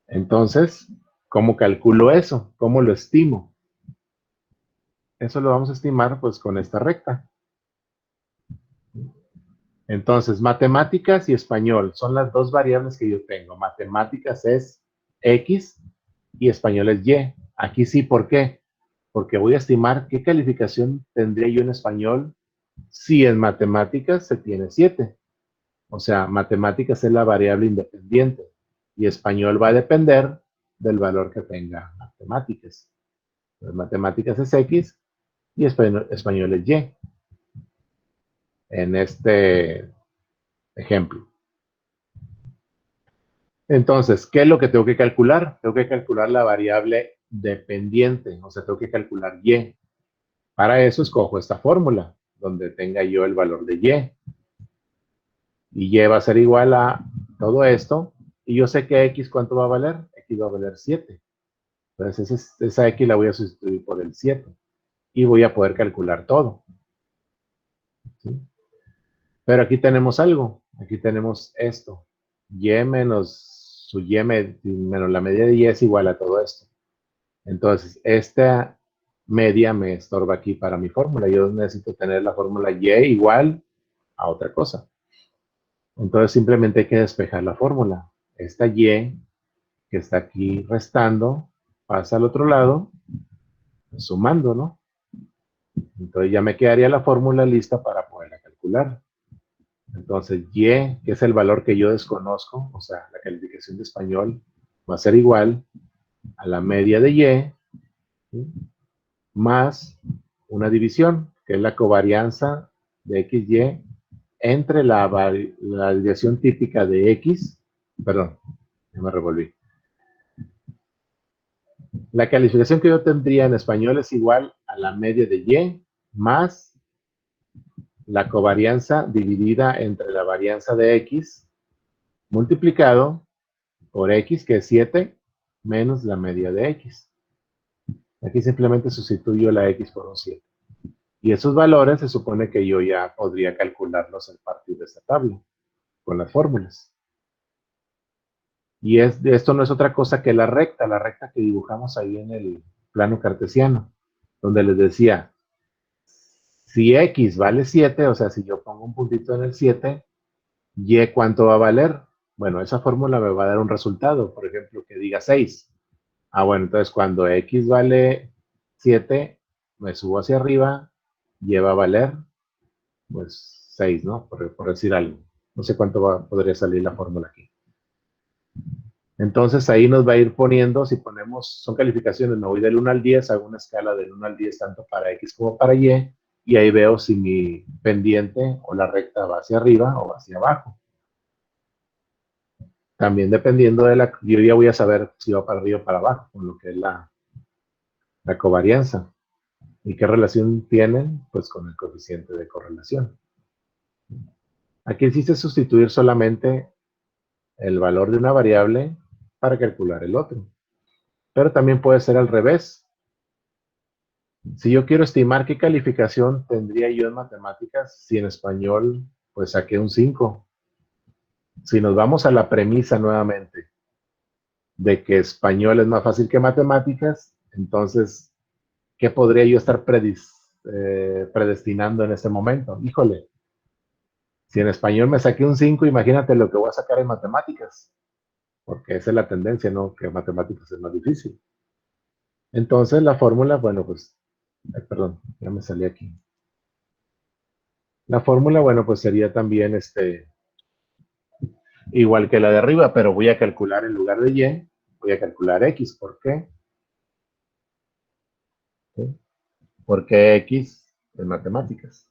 Entonces, ¿cómo calculo eso? ¿Cómo lo estimo? Eso lo vamos a estimar, pues, con esta recta. Entonces, matemáticas y español son las dos variables que yo tengo. Matemáticas es X y español es Y. Aquí sí, ¿por qué? Porque voy a estimar qué calificación tendría yo en español si en matemáticas se tiene 7. O sea, matemáticas es la variable independiente y español va a depender del valor que tenga matemáticas. Entonces, matemáticas es X y español es Y. En este ejemplo. Entonces, ¿qué es lo que tengo que calcular? Tengo que calcular la variable dependiente, o sea, tengo que calcular Y. Para eso escojo esta fórmula, donde tenga yo el valor de Y. Y Y va a ser igual a todo esto. Y yo sé que X, ¿cuánto va a valer? X va a valer 7. Entonces, esa X la voy a sustituir por el 7. Y voy a poder calcular todo. ¿Sí? Pero aquí tenemos algo. Aquí tenemos esto. Y menos su Y menos la media de Y es igual a todo esto. Entonces, esta media me estorba aquí para mi fórmula. Yo necesito tener la fórmula Y igual a otra cosa. Entonces, simplemente hay que despejar la fórmula. Esta Y que está aquí restando pasa al otro lado, sumando, ¿no? Entonces ya me quedaría la fórmula lista para poderla calcular. Entonces, Y, que es el valor que yo desconozco, o sea, la calificación de español, va a ser igual a la media de Y, ¿sí? Más una división, que es la covarianza de XY entre la desviación típica de X, perdón, ya me revolví. La calificación que yo tendría en español es igual a la media de Y más la covarianza dividida entre la varianza de X multiplicado por X, que es 7, menos la media de X. Aquí simplemente sustituyo la X por un 7. Y esos valores se supone que yo ya podría calcularlos a partir de esta tabla, con las fórmulas. Y esto no es otra cosa que la recta que dibujamos ahí en el plano cartesiano, donde les decía, si x vale 7, o sea, si yo pongo un puntito en el 7, y cuánto va a valer. Bueno, esa fórmula me va a dar un resultado, por ejemplo, que diga 6. Ah, bueno, entonces cuando x vale 7, me subo hacia arriba, y va a valer, pues 6, ¿no? Por decir algo. No sé cuánto podría salir la fórmula aquí. Entonces ahí nos va a ir poniendo, si ponemos, son calificaciones, me voy del 1 al 10, hago una escala del 1 al 10 tanto para X como para y ahí veo si mi pendiente o la recta va hacia arriba o hacia abajo. También dependiendo de yo ya voy a saber si va para arriba o para abajo, con lo que es la covarianza. ¿Y qué relación tienen? Pues con el coeficiente de correlación. Aquí existe sustituir solamente el valor de una variable para calcular el otro. Pero también puede ser al revés. Si yo quiero estimar qué calificación tendría yo en matemáticas, si en español pues saqué un 5. Si nos vamos a la premisa nuevamente de que español es más fácil que matemáticas, entonces, ¿qué podría yo estar predestinando en este momento? Híjole, si en español me saqué un 5, imagínate lo que voy a sacar en matemáticas, porque esa es la tendencia, ¿no? Que matemáticas es más difícil. Entonces, la fórmula, bueno, pues, perdón, ya me salí aquí. La fórmula, bueno, pues sería también igual que la de arriba, pero voy a calcular en lugar de y, voy a calcular x. ¿Por qué? ¿Sí? Porque x en matemáticas.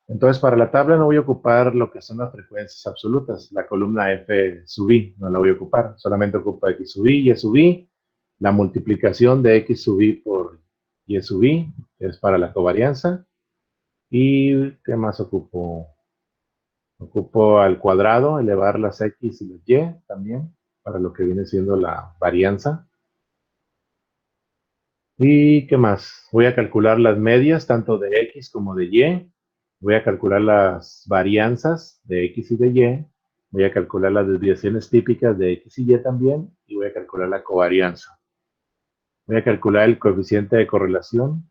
Entonces, para la tabla no voy a ocupar lo que son las frecuencias absolutas. La columna f sub i no la voy a ocupar. Solamente ocupo x sub i, y sub i. La multiplicación de x sub i por y sub i es para la covarianza. ¿Y qué más ocupo? Ocupo al cuadrado, elevar las x y las y también, para lo que viene siendo la varianza. ¿Y qué más? Voy a calcular las medias, tanto de x como de y. Voy a calcular las varianzas de x y de y. Voy a calcular las desviaciones típicas de x y y también. Y voy a calcular la covarianza. Voy a calcular el coeficiente de correlación.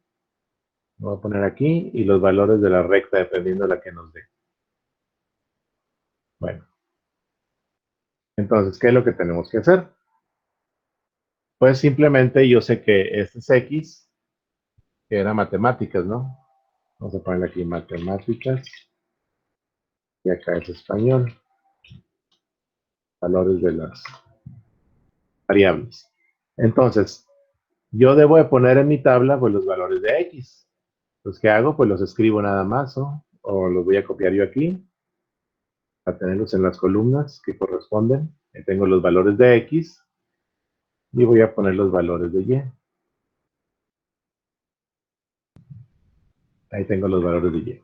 Lo voy a poner aquí. Y los valores de la recta, dependiendo de la que nos dé. Bueno. Entonces, ¿qué es lo que tenemos que hacer? Pues simplemente yo sé que este es x, que era matemáticas, ¿no? Vamos a poner aquí matemáticas. Y acá es español. Valores de las variables. Entonces, yo debo de poner en mi tabla pues los valores de x. Pues, ¿qué hago? Pues los escribo nada más, ¿no? O los voy a copiar yo aquí, a tenerlos en las columnas que corresponden. Ahí tengo los valores de x y voy a poner los valores de y. Ahí tengo los valores de y.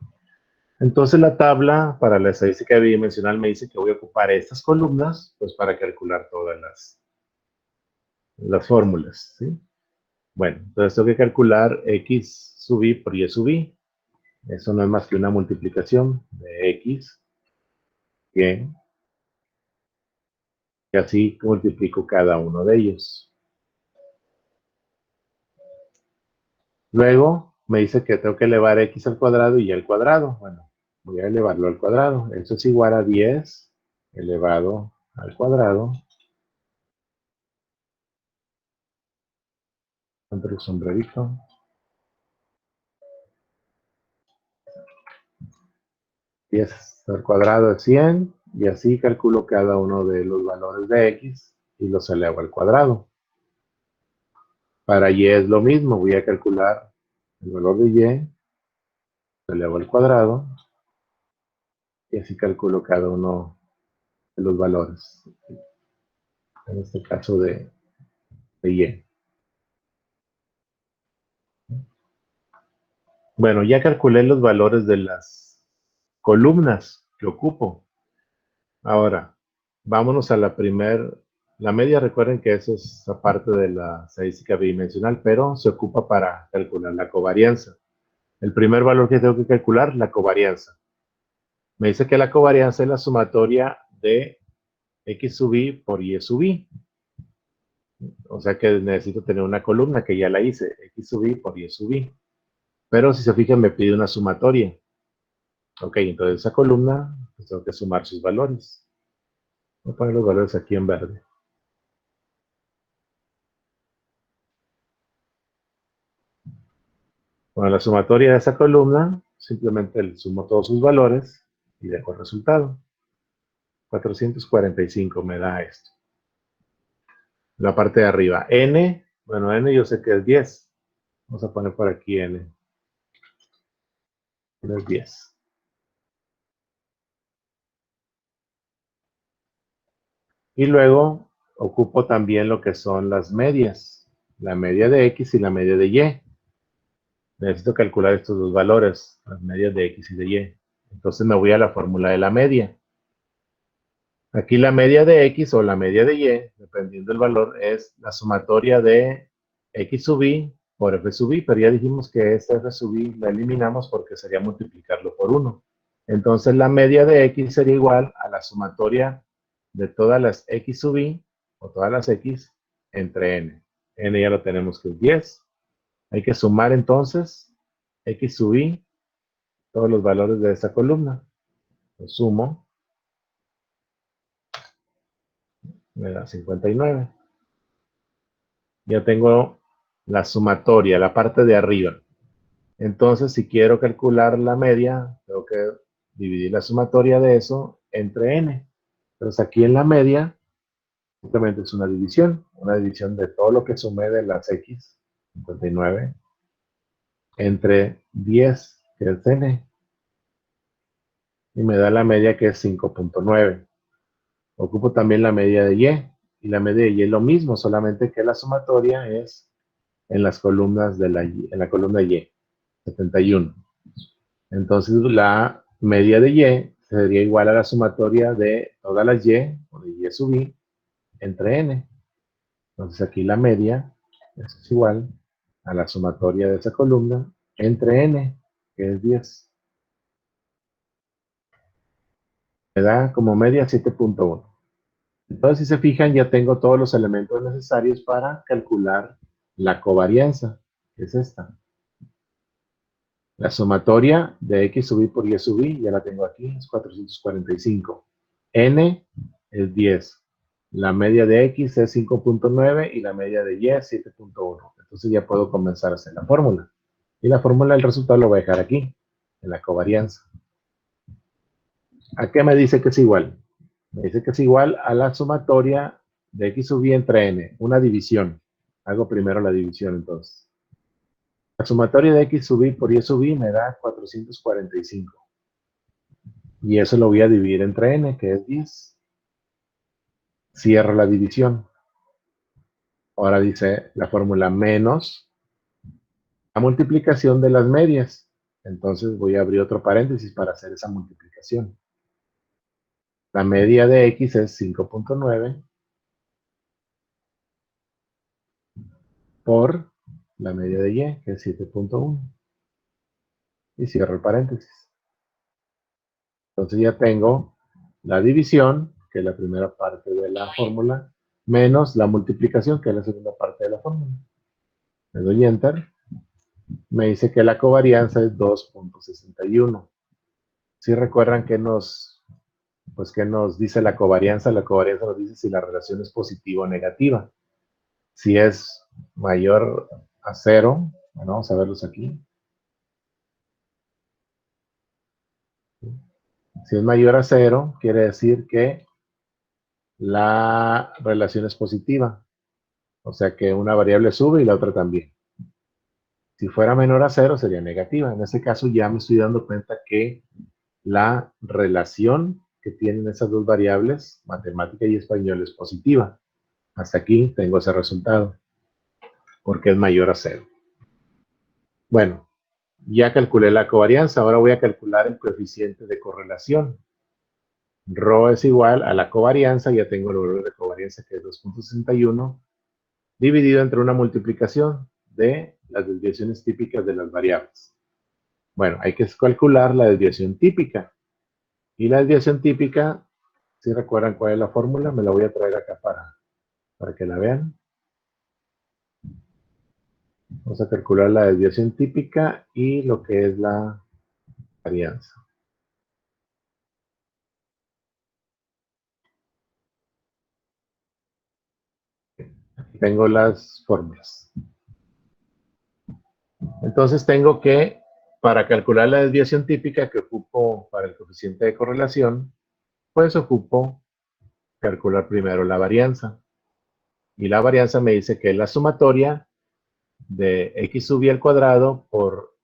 Entonces la tabla para la estadística bidimensional me dice que voy a ocupar estas columnas pues para calcular todas las fórmulas, ¿sí? Bueno, entonces tengo que calcular x sub i por y sub i. Eso no es más que una multiplicación de x, que así multiplico cada uno de ellos. Luego me dice que tengo que elevar x al cuadrado y y al cuadrado. Bueno, voy a elevarlo al cuadrado. Eso es igual a 10 elevado al cuadrado. Entre el sombrerito. 10 al cuadrado es 100. Y así calculo cada uno de los valores de x y los elevo al cuadrado. Para y es lo mismo. Voy a calcular el valor de y, lo elevo al cuadrado. Y así calculo cada uno de los valores. En este caso de y. Bueno, ya calculé los valores de las columnas que ocupo. Ahora, vámonos a la media. Recuerden que eso es aparte de la estadística bidimensional, pero se ocupa para calcular la covarianza. El primer valor que tengo que calcular, la covarianza. Me dice que la covarianza es la sumatoria de X sub I por Y sub I. O sea que necesito tener una columna que ya la hice, X sub I por Y sub I. Pero si se fijan, me pide una sumatoria. Ok, entonces esa columna, pues tengo que sumar sus valores. Voy a poner los valores aquí en verde. Bueno, la sumatoria de esa columna, simplemente le sumo todos sus valores y dejo el resultado. 445 me da esto. La parte de arriba, n, bueno, n yo sé que es 10. Vamos a poner por aquí n. N es 10. Y luego ocupo también lo que son las medias. La media de x y la media de y. Necesito calcular estos dos valores, las medias de x y de y. Entonces me voy a la fórmula de la media. Aquí la media de x o la media de y, dependiendo del valor, es la sumatoria de x sub i por f sub i, pero ya dijimos que esta f sub i la eliminamos porque sería multiplicarlo por 1. Entonces la media de x sería igual a la sumatoria de todas las x sub i o todas las x entre n. N ya lo tenemos que es 10. Hay que sumar entonces x sub i, todos los valores de esta columna. Lo sumo, me da 59. Ya tengo la sumatoria, la parte de arriba. Entonces, si quiero calcular la media, tengo que dividir la sumatoria de eso entre n. Entonces, aquí en la media, simplemente es una división de todo lo que sumé de las x, 59, entre 10, que es n, y me da la media que es 5.9. Ocupo también la media de y la media de y es lo mismo, solamente que la sumatoria es en las columnas de en la columna y, 71. Entonces la media de y sería igual a la sumatoria de todas las y, o de y sub i, entre n. Entonces aquí la media es igual a la sumatoria de esa columna entre n, que es 10. Me da como media 7.1. Entonces, si se fijan, ya tengo todos los elementos necesarios para calcular la covarianza, que es esta. La sumatoria de x sub i por y sub i, ya la tengo aquí, es 445. N es 10. La media de x es 5.9 y la media de y es 7.1. Entonces ya puedo comenzar a hacer la fórmula. Y la fórmula del resultado lo voy a dejar aquí, en la covarianza. ¿A qué me dice que es igual? Me dice que es igual a la sumatoria de x sub i entre n, una división. Hago primero la división entonces. La sumatoria de x sub i por y sub i me da 445. Y eso lo voy a dividir entre n, que es 10. Cierro la división. Ahora dice la fórmula menos la multiplicación de las medias. Entonces voy a abrir otro paréntesis para hacer esa multiplicación. La media de x es 5.9 por la media de y, que es 7.1. Y cierro el paréntesis. Entonces ya tengo la división, que es la primera parte de la fórmula, menos la multiplicación, que es la segunda parte de la fórmula. Le doy Enter. Me dice que la covarianza es 2.61. Si recuerdan que que nos dice la covarianza nos dice si la relación es positiva o negativa. Si es mayor a 0, bueno, vamos a verlos aquí. Si es mayor a 0, quiere decir que la relación es positiva. O sea que una variable sube y la otra también. Si fuera menor a 0, sería negativa. En este caso ya me estoy dando cuenta que la relación que tienen esas dos variables, matemática y español, es positiva. Hasta aquí tengo ese resultado, porque es mayor a 0. Bueno, ya calculé la covarianza, ahora voy a calcular el coeficiente de correlación. Rho es igual a la covarianza, ya tengo el valor de covarianza que es 2.61, dividido entre una multiplicación de las desviaciones típicas de las variables. Bueno, hay que calcular la desviación típica. Y la desviación típica, si recuerdan cuál es la fórmula, me la voy a traer acá para que la vean. Vamos a calcular la desviación típica y lo que es la varianza. Tengo las fórmulas. Entonces tengo que, para calcular la desviación típica que ocupo para el coeficiente de correlación, pues ocupo calcular primero la varianza. Y la varianza me dice que es la sumatoria de x sub i al cuadrado por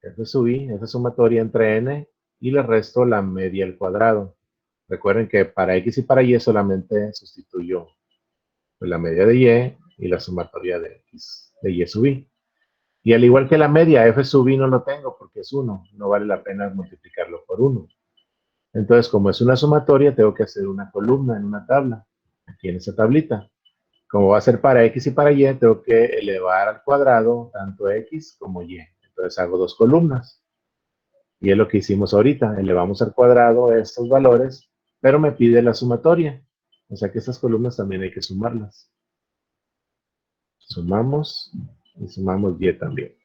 f sub i, esa sumatoria entre n, y le resto la media al cuadrado. Recuerden que para x y para y solamente sustituyo la media de y la sumatoria de x de y sub i. Y al igual que la media, f sub i no lo tengo porque es 1. No vale la pena multiplicarlo por 1. Entonces, como es una sumatoria, tengo que hacer una columna en una tabla, aquí en esa tablita. Como va a ser para x y para y, tengo que elevar al cuadrado tanto x como y. Entonces hago dos columnas. Y es lo que hicimos ahorita. Elevamos al cuadrado estos valores, pero me pide la sumatoria. O sea que estas columnas también hay que sumarlas. Sumamos y sumamos y también.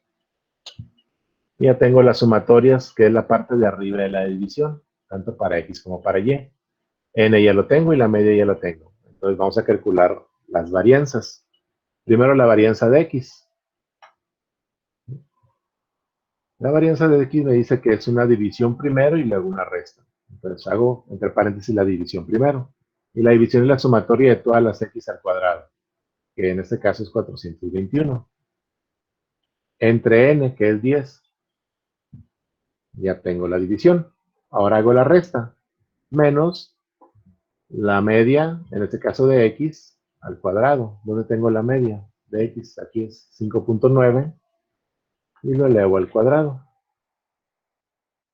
Ya tengo las sumatorias, que es la parte de arriba de la división, tanto para x como para y. N ya lo tengo y la media ya lo tengo. Entonces vamos a calcular las varianzas. Primero la varianza de x. La varianza de x me dice que es una división primero y luego una resta. Entonces hago entre paréntesis la división primero. Y la división es la sumatoria de todas las x al cuadrado, que en este caso es 421. Entre n, que es 10. Ya tengo la división. Ahora hago la resta. Menos la media, en este caso de x, al cuadrado. ¿Dónde tengo la media de x? Aquí es 5.9 y lo elevo al cuadrado.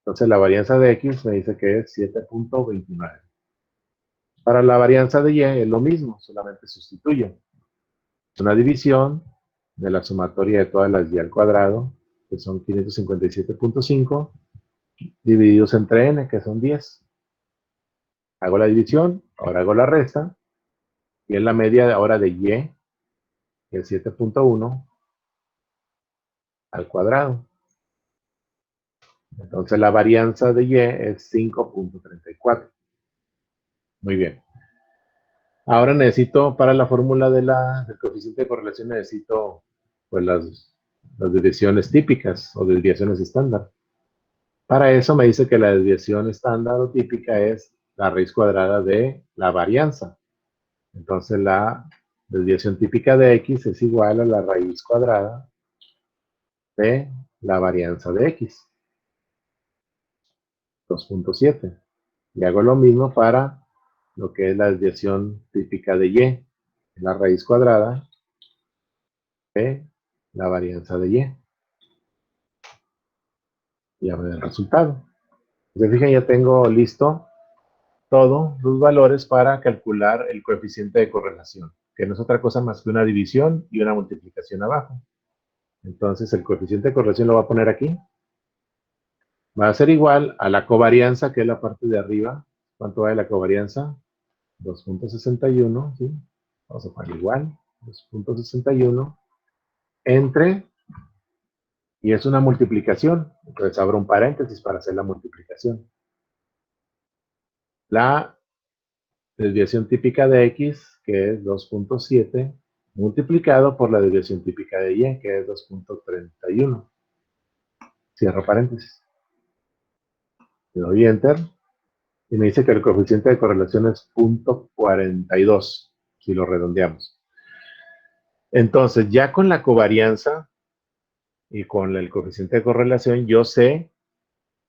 Entonces la varianza de x me dice que es 7.29. Para la varianza de y es lo mismo, solamente sustituyo. Es una división de la sumatoria de todas las y al cuadrado, que son 557.5, divididos entre n, que son 10. Hago la división, ahora hago la resta, y es la media ahora de y, que es 7.1, al cuadrado. Entonces la varianza de y es 5.34. Muy bien. Ahora necesito, para la fórmula del coeficiente de correlación, necesito pues las desviaciones típicas o desviaciones estándar. Para eso me dice que la desviación estándar o típica es la raíz cuadrada de la varianza. Entonces la desviación típica de x es igual a la raíz cuadrada de la varianza de x. 2.7. Y hago lo mismo para lo que es la desviación típica de y, la raíz cuadrada de la varianza de y. Ya me da el resultado. Se fijan, ya tengo listo todos los valores para calcular el coeficiente de correlación, que no es otra cosa más que una división y una multiplicación abajo. Entonces el coeficiente de correlación lo voy a poner aquí. Va a ser igual a la covarianza, que es la parte de arriba. ¿Cuánto vale la covarianza? 2.61, ¿sí? Vamos a poner igual, 2.61 entre, y es una multiplicación, entonces abro un paréntesis para hacer la multiplicación. La desviación típica de x, que es 2.7, multiplicado por la desviación típica de y, que es 2.31. Cierro paréntesis. Le doy enter y me dice que el coeficiente de correlación es 0.42, si lo redondeamos. Entonces, ya con la covarianza y con el coeficiente de correlación, yo sé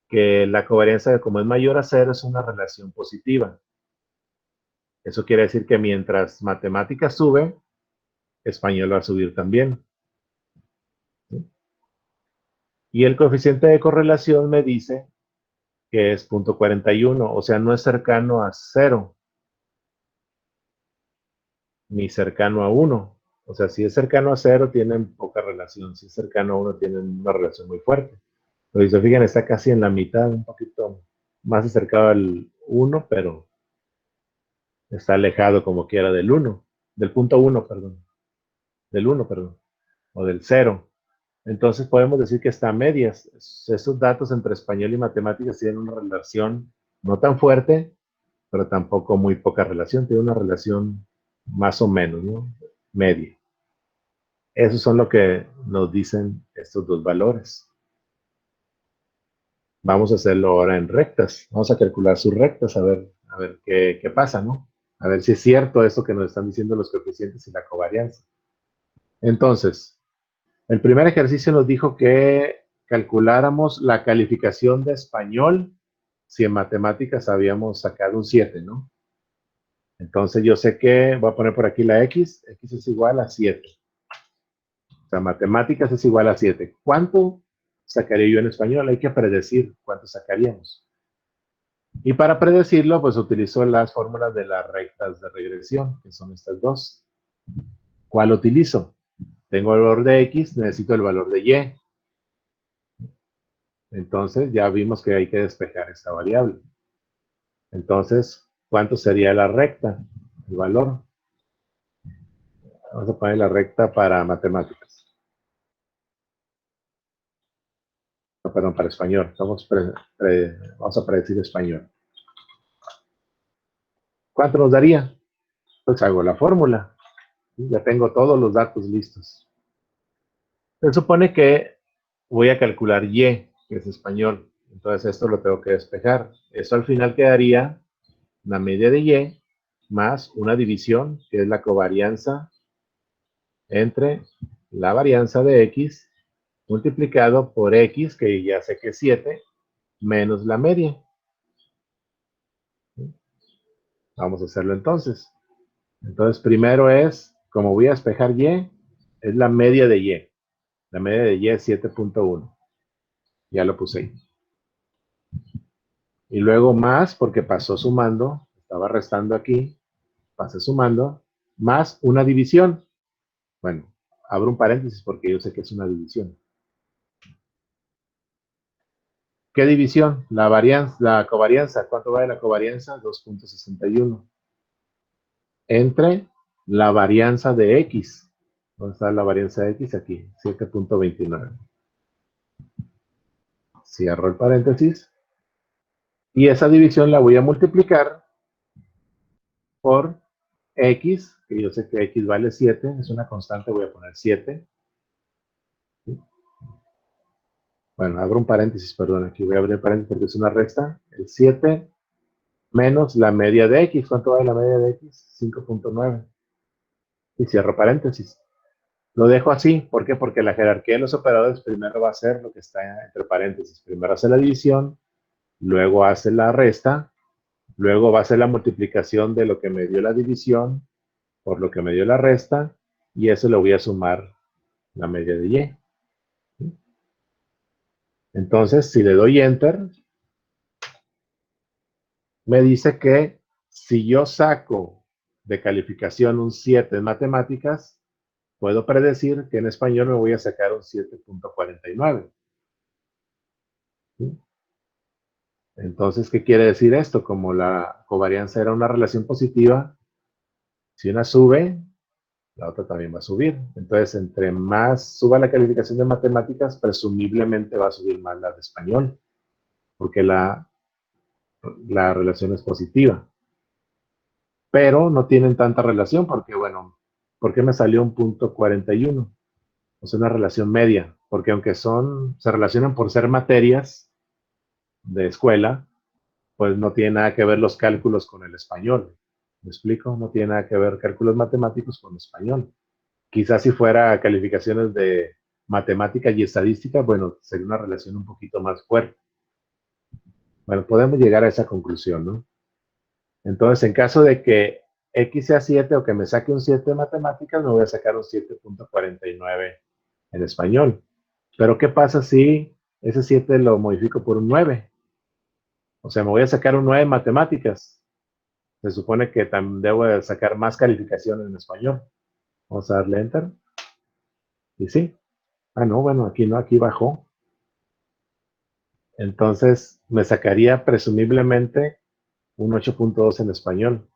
que la covarianza, como es mayor a 0, es una relación positiva. Eso quiere decir que mientras matemáticas sube, español va a subir también. Y el coeficiente de correlación me dice que es 0.41, o sea, no es cercano a 0, ni cercano a 1. O sea, si es cercano a 0, tienen poca relación. Si es cercano a 1, tienen una relación muy fuerte. Pero si se fijan, está casi en la mitad, un poquito más acercado al 1, pero está alejado como quiera del 1, del punto 1, perdón, del 1, perdón, o del 0. Entonces podemos decir que está a medias. Esos datos entre español y matemáticas tienen una relación no tan fuerte, pero tampoco muy poca relación. Tiene una relación más o menos, ¿no? Media. Esos son lo que nos dicen estos dos valores. Vamos a hacerlo ahora en rectas. Vamos a calcular sus rectas, a ver qué pasa, ¿no? A ver si es cierto esto que nos están diciendo los coeficientes y la covarianza. Entonces, el primer ejercicio nos dijo que calculáramos la calificación de español si en matemáticas habíamos sacado un 7, ¿no? Entonces yo sé que, voy a poner por aquí la x es igual a 7. O sea, matemáticas es igual a 7. ¿Cuánto sacaría yo en español? Hay que predecir cuánto sacaríamos. Y para predecirlo, pues utilizo las fórmulas de las rectas de regresión, que son estas dos. ¿Cuál utilizo? Tengo el valor de x, necesito el valor de y. Entonces ya vimos que hay que despejar esta variable. Entonces, ¿cuánto sería la recta? El valor. Vamos a poner la recta para matemáticas. No, perdón, para español. Vamos a predecir español. ¿Cuánto nos daría? Pues hago la fórmula. Ya tengo todos los datos listos. Se supone que voy a calcular y, que es español. Entonces esto lo tengo que despejar. Esto al final quedaría la media de y más una división, que es la covarianza entre la varianza de x multiplicado por x, que ya sé que es 7, menos la media. Vamos a hacerlo entonces. Entonces primero es, como voy a despejar y, es la media de y. La media de y es 7.1. Ya lo puse ahí. Y luego más, porque pasó sumando, estaba restando aquí, pasé sumando, más una división. Bueno, abro un paréntesis porque yo sé que es una división. ¿Qué división? La covarianza. ¿Cuánto vale la covarianza? 2.61. Entre la varianza de x. ¿Dónde está la varianza de x? Aquí, 7.29. Cierro el paréntesis. Y esa división la voy a multiplicar por x, que yo sé que x vale 7, es una constante, voy a poner 7. Bueno, abro un paréntesis, perdón, aquí voy a abrir el paréntesis porque es una resta. El 7 menos la media de x. ¿Cuánto vale la media de x? 5.9. Y cierro paréntesis. Lo dejo así, ¿por qué? Porque la jerarquía de los operadores primero va a ser lo que está entre paréntesis. Primero hace la división, luego hace la resta, luego va a hacer la multiplicación de lo que me dio la división por lo que me dio la resta, y eso le voy a sumar la media de y. Entonces, si le doy Enter, me dice que si yo saco de calificación un 7 en matemáticas, puedo predecir que en español me voy a sacar un 7.49. ¿Sí? Entonces, ¿qué quiere decir esto? Como la covarianza era una relación positiva, si una sube, la otra también va a subir. Entonces, entre más suba la calificación de matemáticas, presumiblemente va a subir más la de español, porque la relación es positiva. Pero no tienen tanta relación porque, bueno, ¿por qué me salió un punto 41? O sea, una relación media, porque aunque se relacionan por ser materias de escuela, pues no tiene nada que ver los cálculos con el español. ¿Me explico? No tiene nada que ver cálculos matemáticos con español. Quizás si fuera calificaciones de matemática y estadística, bueno, sería una relación un poquito más fuerte. Bueno, podemos llegar a esa conclusión, ¿no? Entonces, en caso de que X sea 7 o que me saque un 7 de matemáticas, me voy a sacar un 7.49 en español. Pero, ¿qué pasa si ese 7 lo modifico por un 9? O sea, me voy a sacar un 9 en matemáticas. Se supone que también debo de sacar más calificación en español. Vamos a darle Enter. Y sí. Ah, no, bueno, aquí no, aquí bajó. Entonces, me sacaría presumiblemente un 8.2 en español.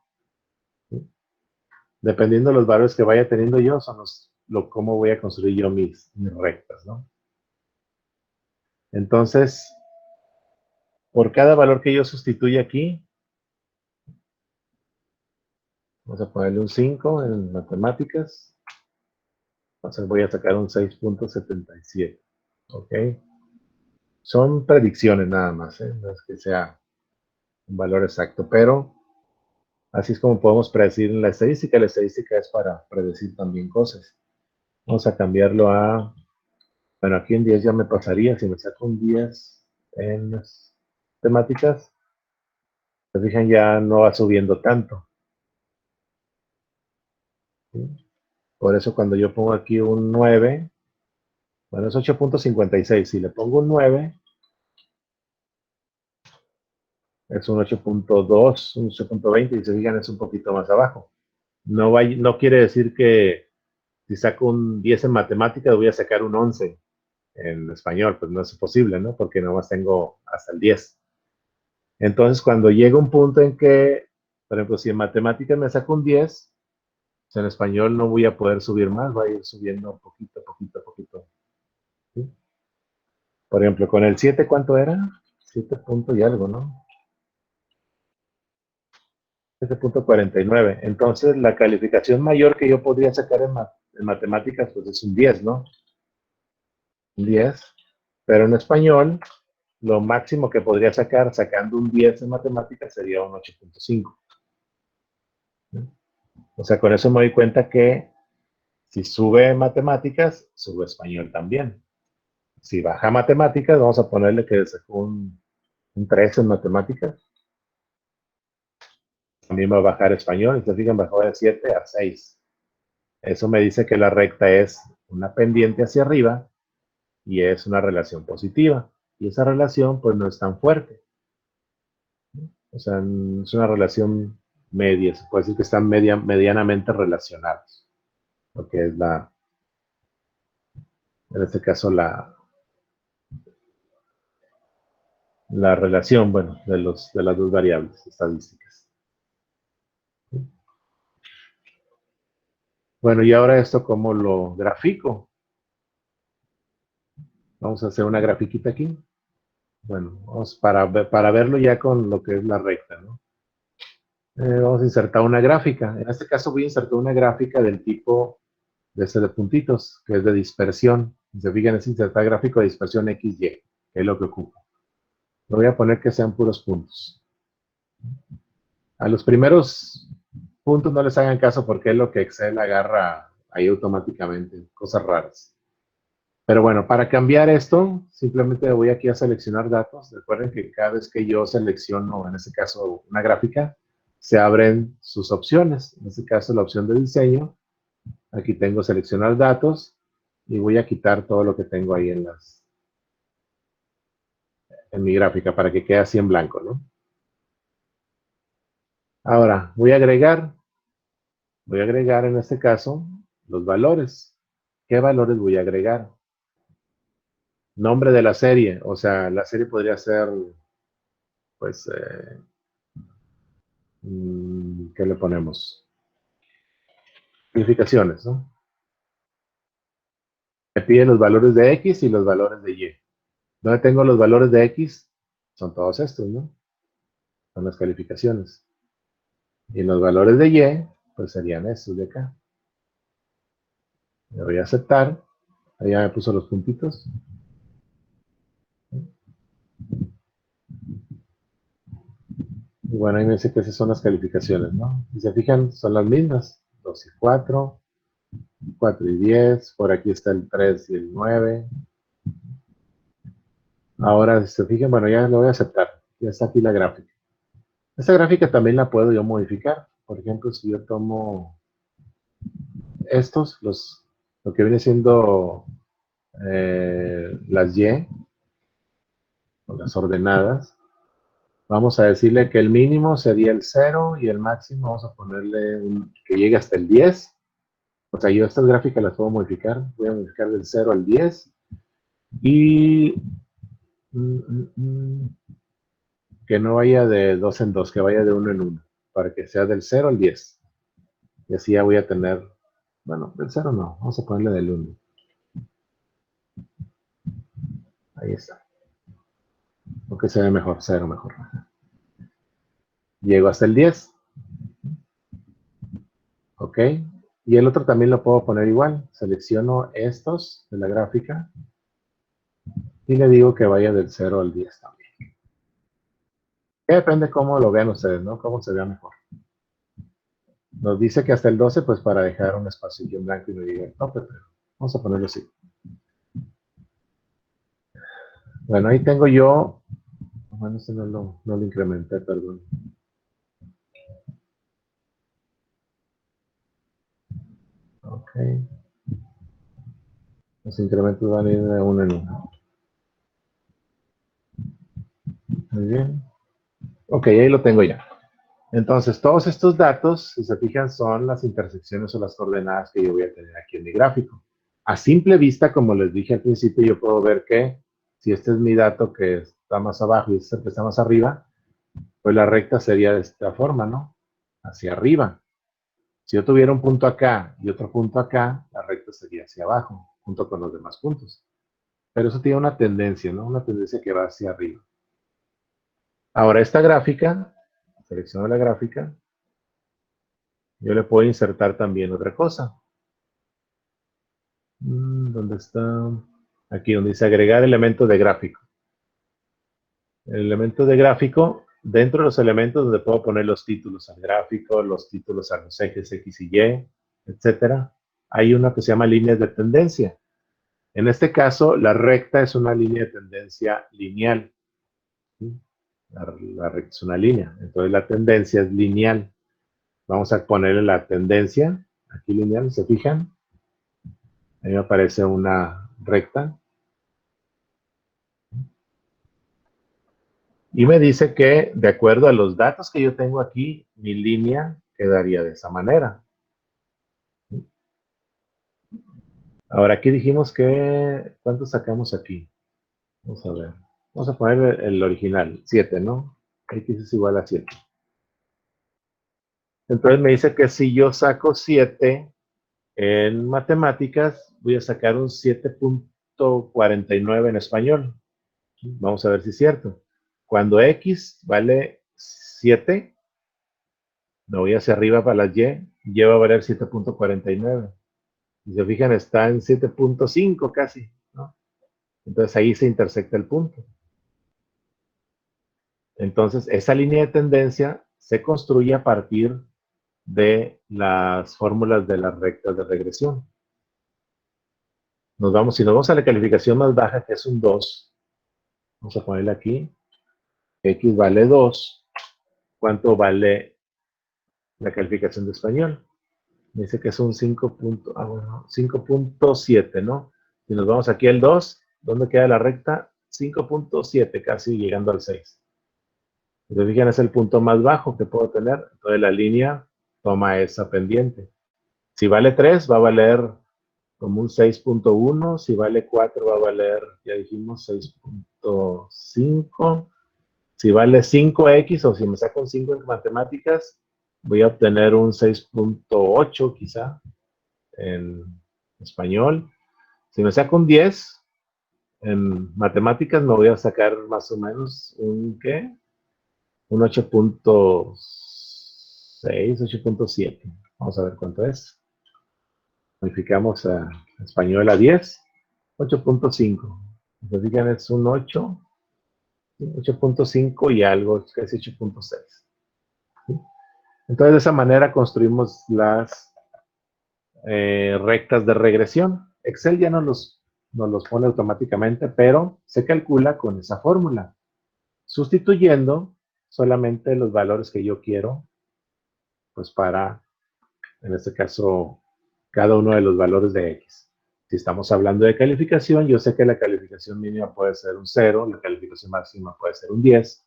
¿Sí? Dependiendo de los valores que vaya teniendo yo, son cómo voy a construir yo mis rectas, ¿no? Entonces, por cada valor que yo sustituya aquí, vamos a ponerle un 5 en matemáticas. Entonces voy a sacar un 6.77. ¿Ok? Son predicciones nada más, ¿eh? No es que sea un valor exacto, pero así es como podemos predecir en la estadística. La estadística es para predecir también cosas. Vamos a cambiarlo a, bueno, aquí en 10 ya me pasaría, si me saco un 10 en las temáticas, se fijan, ya no va subiendo tanto. ¿Sí? Por eso cuando yo pongo aquí un 9, bueno, es 8.56, si le pongo un 9, es un 8.2, un 8.20, y se fijan, es un poquito más abajo. No quiere decir que si saco un 10 en matemáticas voy a sacar un 11 en español, pues no es posible, ¿no? Porque nomás tengo hasta el 10. Entonces, cuando llega un punto en que, por ejemplo, si en matemáticas me saco un 10, pues en español no voy a poder subir más, va a ir subiendo poquito, poquito, poquito. ¿Sí? Por ejemplo, con el 7, ¿cuánto era? 7 puntos y algo, ¿no? 7.49. Entonces, la calificación mayor que yo podría sacar en matemáticas, pues es un 10, ¿no? Un 10. Pero en español, lo máximo que podría sacar sacando un 10 en matemáticas sería un 8.5. O sea, con eso me doy cuenta que si sube matemáticas, sube español también. Si baja matemáticas, vamos a ponerle que sacó un 3 en matemáticas. También va a bajar español. Entonces, fíjense, bajó de 7 a 6. Eso me dice que la recta es una pendiente hacia arriba y es una relación positiva. Y esa relación, pues, no es tan fuerte. O sea, es una relación media. Se puede decir que están medianamente relacionados. Lo que es en este caso, la relación, bueno, de las dos variables estadísticas. Bueno, y ahora esto, ¿cómo lo grafico? Vamos a hacer una grafiquita aquí. Bueno, vamos para verlo ya con lo que es la recta, ¿no? Vamos a insertar una gráfica. En este caso voy a insertar una gráfica del tipo de puntitos, que es de dispersión. Si se fijan, es insertar gráfico de dispersión XY, que es lo que ocupo. Lo voy a poner que sean puros puntos. A los primeros puntos no les hagan caso porque es lo que Excel agarra ahí automáticamente, cosas raras. Pero bueno, para cambiar esto, simplemente voy aquí a seleccionar datos. Recuerden que cada vez que yo selecciono, en este caso, una gráfica, se abren sus opciones. En este caso, la opción de diseño. Aquí tengo seleccionar datos y voy a quitar todo lo que tengo ahí en mi gráfica para que quede así en blanco, ¿no? Ahora, voy a agregar en este caso los valores. ¿Qué valores voy a agregar? Nombre de la serie, o sea, la serie podría ser, pues, ¿qué le ponemos? Calificaciones, ¿no? Me piden los valores de X y los valores de Y. ¿Dónde tengo los valores de X? Son todos estos, ¿no? Son las calificaciones. Y los valores de Y, pues serían estos de acá. Le voy a aceptar. Ahí ya me puso los puntitos. Y bueno, ahí me dice que esas son las calificaciones, ¿no? Si se fijan, son las mismas. 2 y 4, 4 y 10. Por aquí está el 3 y el 9. Ahora, si se fijan, bueno, ya lo voy a aceptar. Ya está aquí la gráfica. Esta gráfica también la puedo yo modificar. Por ejemplo, si yo tomo estos, lo que viene siendo las Y, o las ordenadas, vamos a decirle que el mínimo sería el 0 y el máximo vamos a ponerle que llegue hasta el 10. O sea, yo estas gráficas las puedo modificar. Voy a modificar del 0 al 10. Y Que no vaya de 2 en 2, que vaya de 1 en 1, para que sea del 0 al 10. Y así ya voy a tener, bueno, del 0 no, vamos a ponerle del 1. Ahí está. Porque se ve mejor, 0 mejor. Llego hasta el 10. Ok. Y el otro también lo puedo poner igual. Selecciono estos de la gráfica y le digo que vaya del 0 al 10 también. Que depende cómo lo vean ustedes, ¿no? Cómo se vea mejor. Nos dice que hasta el 12, pues para dejar un espacio en blanco y no diga el tope, pero vamos a ponerlo así. Bueno, ahí tengo yo. Bueno, este no lo incrementé, perdón. Ok. Los incrementos van a ir de uno en uno. Muy bien. Ok, ahí lo tengo ya. Entonces, todos estos datos, si se fijan, son las intersecciones o las coordenadas que yo voy a tener aquí en mi gráfico. A simple vista, como les dije al principio, yo puedo ver que si este es mi dato que está más abajo y este que está más arriba, pues la recta sería de esta forma, ¿no? Hacia arriba. Si yo tuviera un punto acá y otro punto acá, la recta sería hacia abajo, junto con los demás puntos. Pero eso tiene una tendencia, ¿no? Una tendencia que va hacia arriba. Ahora, esta gráfica, selecciono la gráfica, yo le puedo insertar también otra cosa. ¿Dónde está? Aquí, donde dice agregar elemento de gráfico. El elemento de gráfico, dentro de los elementos donde puedo poner los títulos al gráfico, los títulos a los ejes X y Y, etcétera, hay una que se llama líneas de tendencia. En este caso, la recta es una línea de tendencia lineal. La recta es una línea, entonces la tendencia es lineal. Vamos a ponerle la tendencia, aquí lineal, ¿se fijan? Ahí me aparece una recta. Y me dice que, de acuerdo a los datos que yo tengo aquí, mi línea quedaría de esa manera. Ahora, aquí dijimos que, ¿cuánto sacamos aquí? Vamos a ver. Vamos a poner el original, 7, ¿no? X es igual a 7. Entonces me dice que si yo saco 7 en matemáticas, voy a sacar un 7.49 en español. Vamos a ver si es cierto. Cuando X vale 7, me voy hacia arriba para las Y va a valer 7.49. Si se fijan, está en 7.5 casi, ¿no? Entonces ahí se intersecta el punto. Entonces, esa línea de tendencia se construye a partir de las fórmulas de las rectas de regresión. Si nos vamos a la calificación más baja, que es un 2, vamos a ponerle aquí, X vale 2, ¿cuánto vale la calificación de español? Me dice que es un 5.7, ¿no? Si nos vamos aquí al 2, ¿dónde queda la recta? 5.7, casi llegando al 6. Si se fijan, es el punto más bajo que puedo tener. Entonces la línea toma esa pendiente. Si vale 3, va a valer como un 6.1. Si vale 4, va a valer, ya dijimos, 6.5. Si vale 5x o si me saco un 5 en matemáticas, voy a obtener un 6.8 quizá en español. Si me saco un 10 en matemáticas, me voy a sacar más o menos un ¿qué? Un 8.6, 8.7. Vamos a ver cuánto es. Modificamos a español a 10, 8.5. Si fijan, es un 8, 8.5 y algo, casi 8.6. ¿Sí? Entonces, de esa manera construimos las rectas de regresión. Excel ya nos los pone automáticamente, pero se calcula con esa fórmula, sustituyendo solamente los valores que yo quiero, pues para, en este caso, cada uno de los valores de X. Si estamos hablando de calificación, yo sé que la calificación mínima puede ser un 0, la calificación máxima puede ser un 10.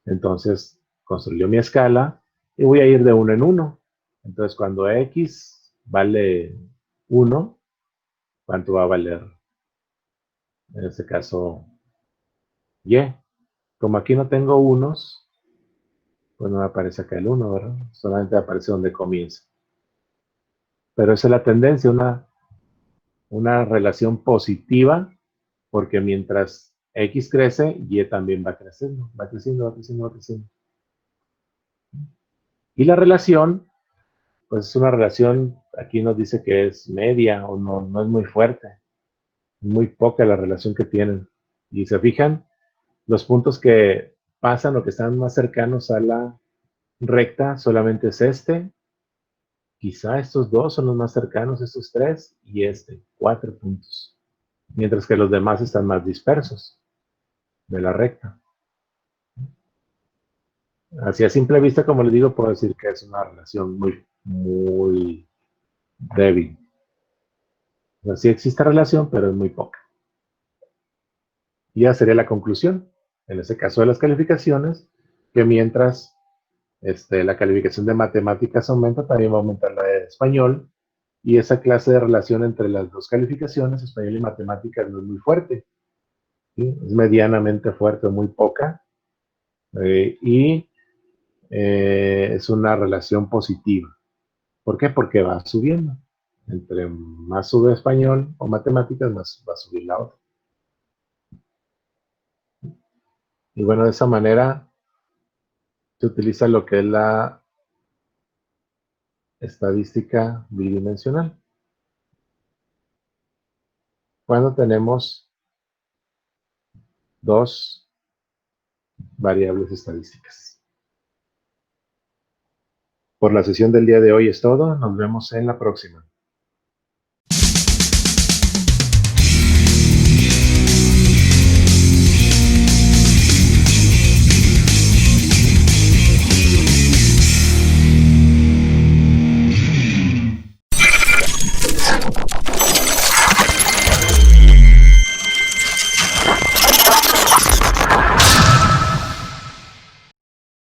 Entonces, construyo mi escala y voy a ir de 1 en 1. Entonces, cuando X vale 1, ¿cuánto va a valer? En este caso, Y. Como aquí no tengo unos, pues no me aparece acá el 1, ¿verdad? Solamente aparece donde comienza. Pero esa es la tendencia, una relación positiva, porque mientras X crece, Y también va creciendo, va creciendo, va creciendo, va creciendo. Y la relación, pues es una relación, aquí nos dice que es media o no es muy fuerte, muy poca la relación que tienen. Y se fijan, los puntos que pasan o que están más cercanos a la recta solamente es este. Quizá estos dos son los más cercanos, estos tres, y 4 puntos. Mientras que los demás están más dispersos de la recta. Así a simple vista, como les digo, puedo decir que es una relación muy débil. O sea, sí existe relación, pero es muy poca. Y ya sería la conclusión, en ese caso de las calificaciones, que mientras la calificación de matemáticas aumenta, también va a aumentar la de español, y esa clase de relación entre las dos calificaciones, español y matemáticas, no es muy fuerte, ¿sí? Es medianamente fuerte, muy poca, y es una relación positiva. ¿Por qué? Porque va subiendo. Entre más sube español o matemáticas, más va a subir la otra. Y bueno, de esa manera se utiliza lo que es la estadística bidimensional. Cuando tenemos dos variables estadísticas. Por la sesión del día de hoy es todo. Nos vemos en la próxima.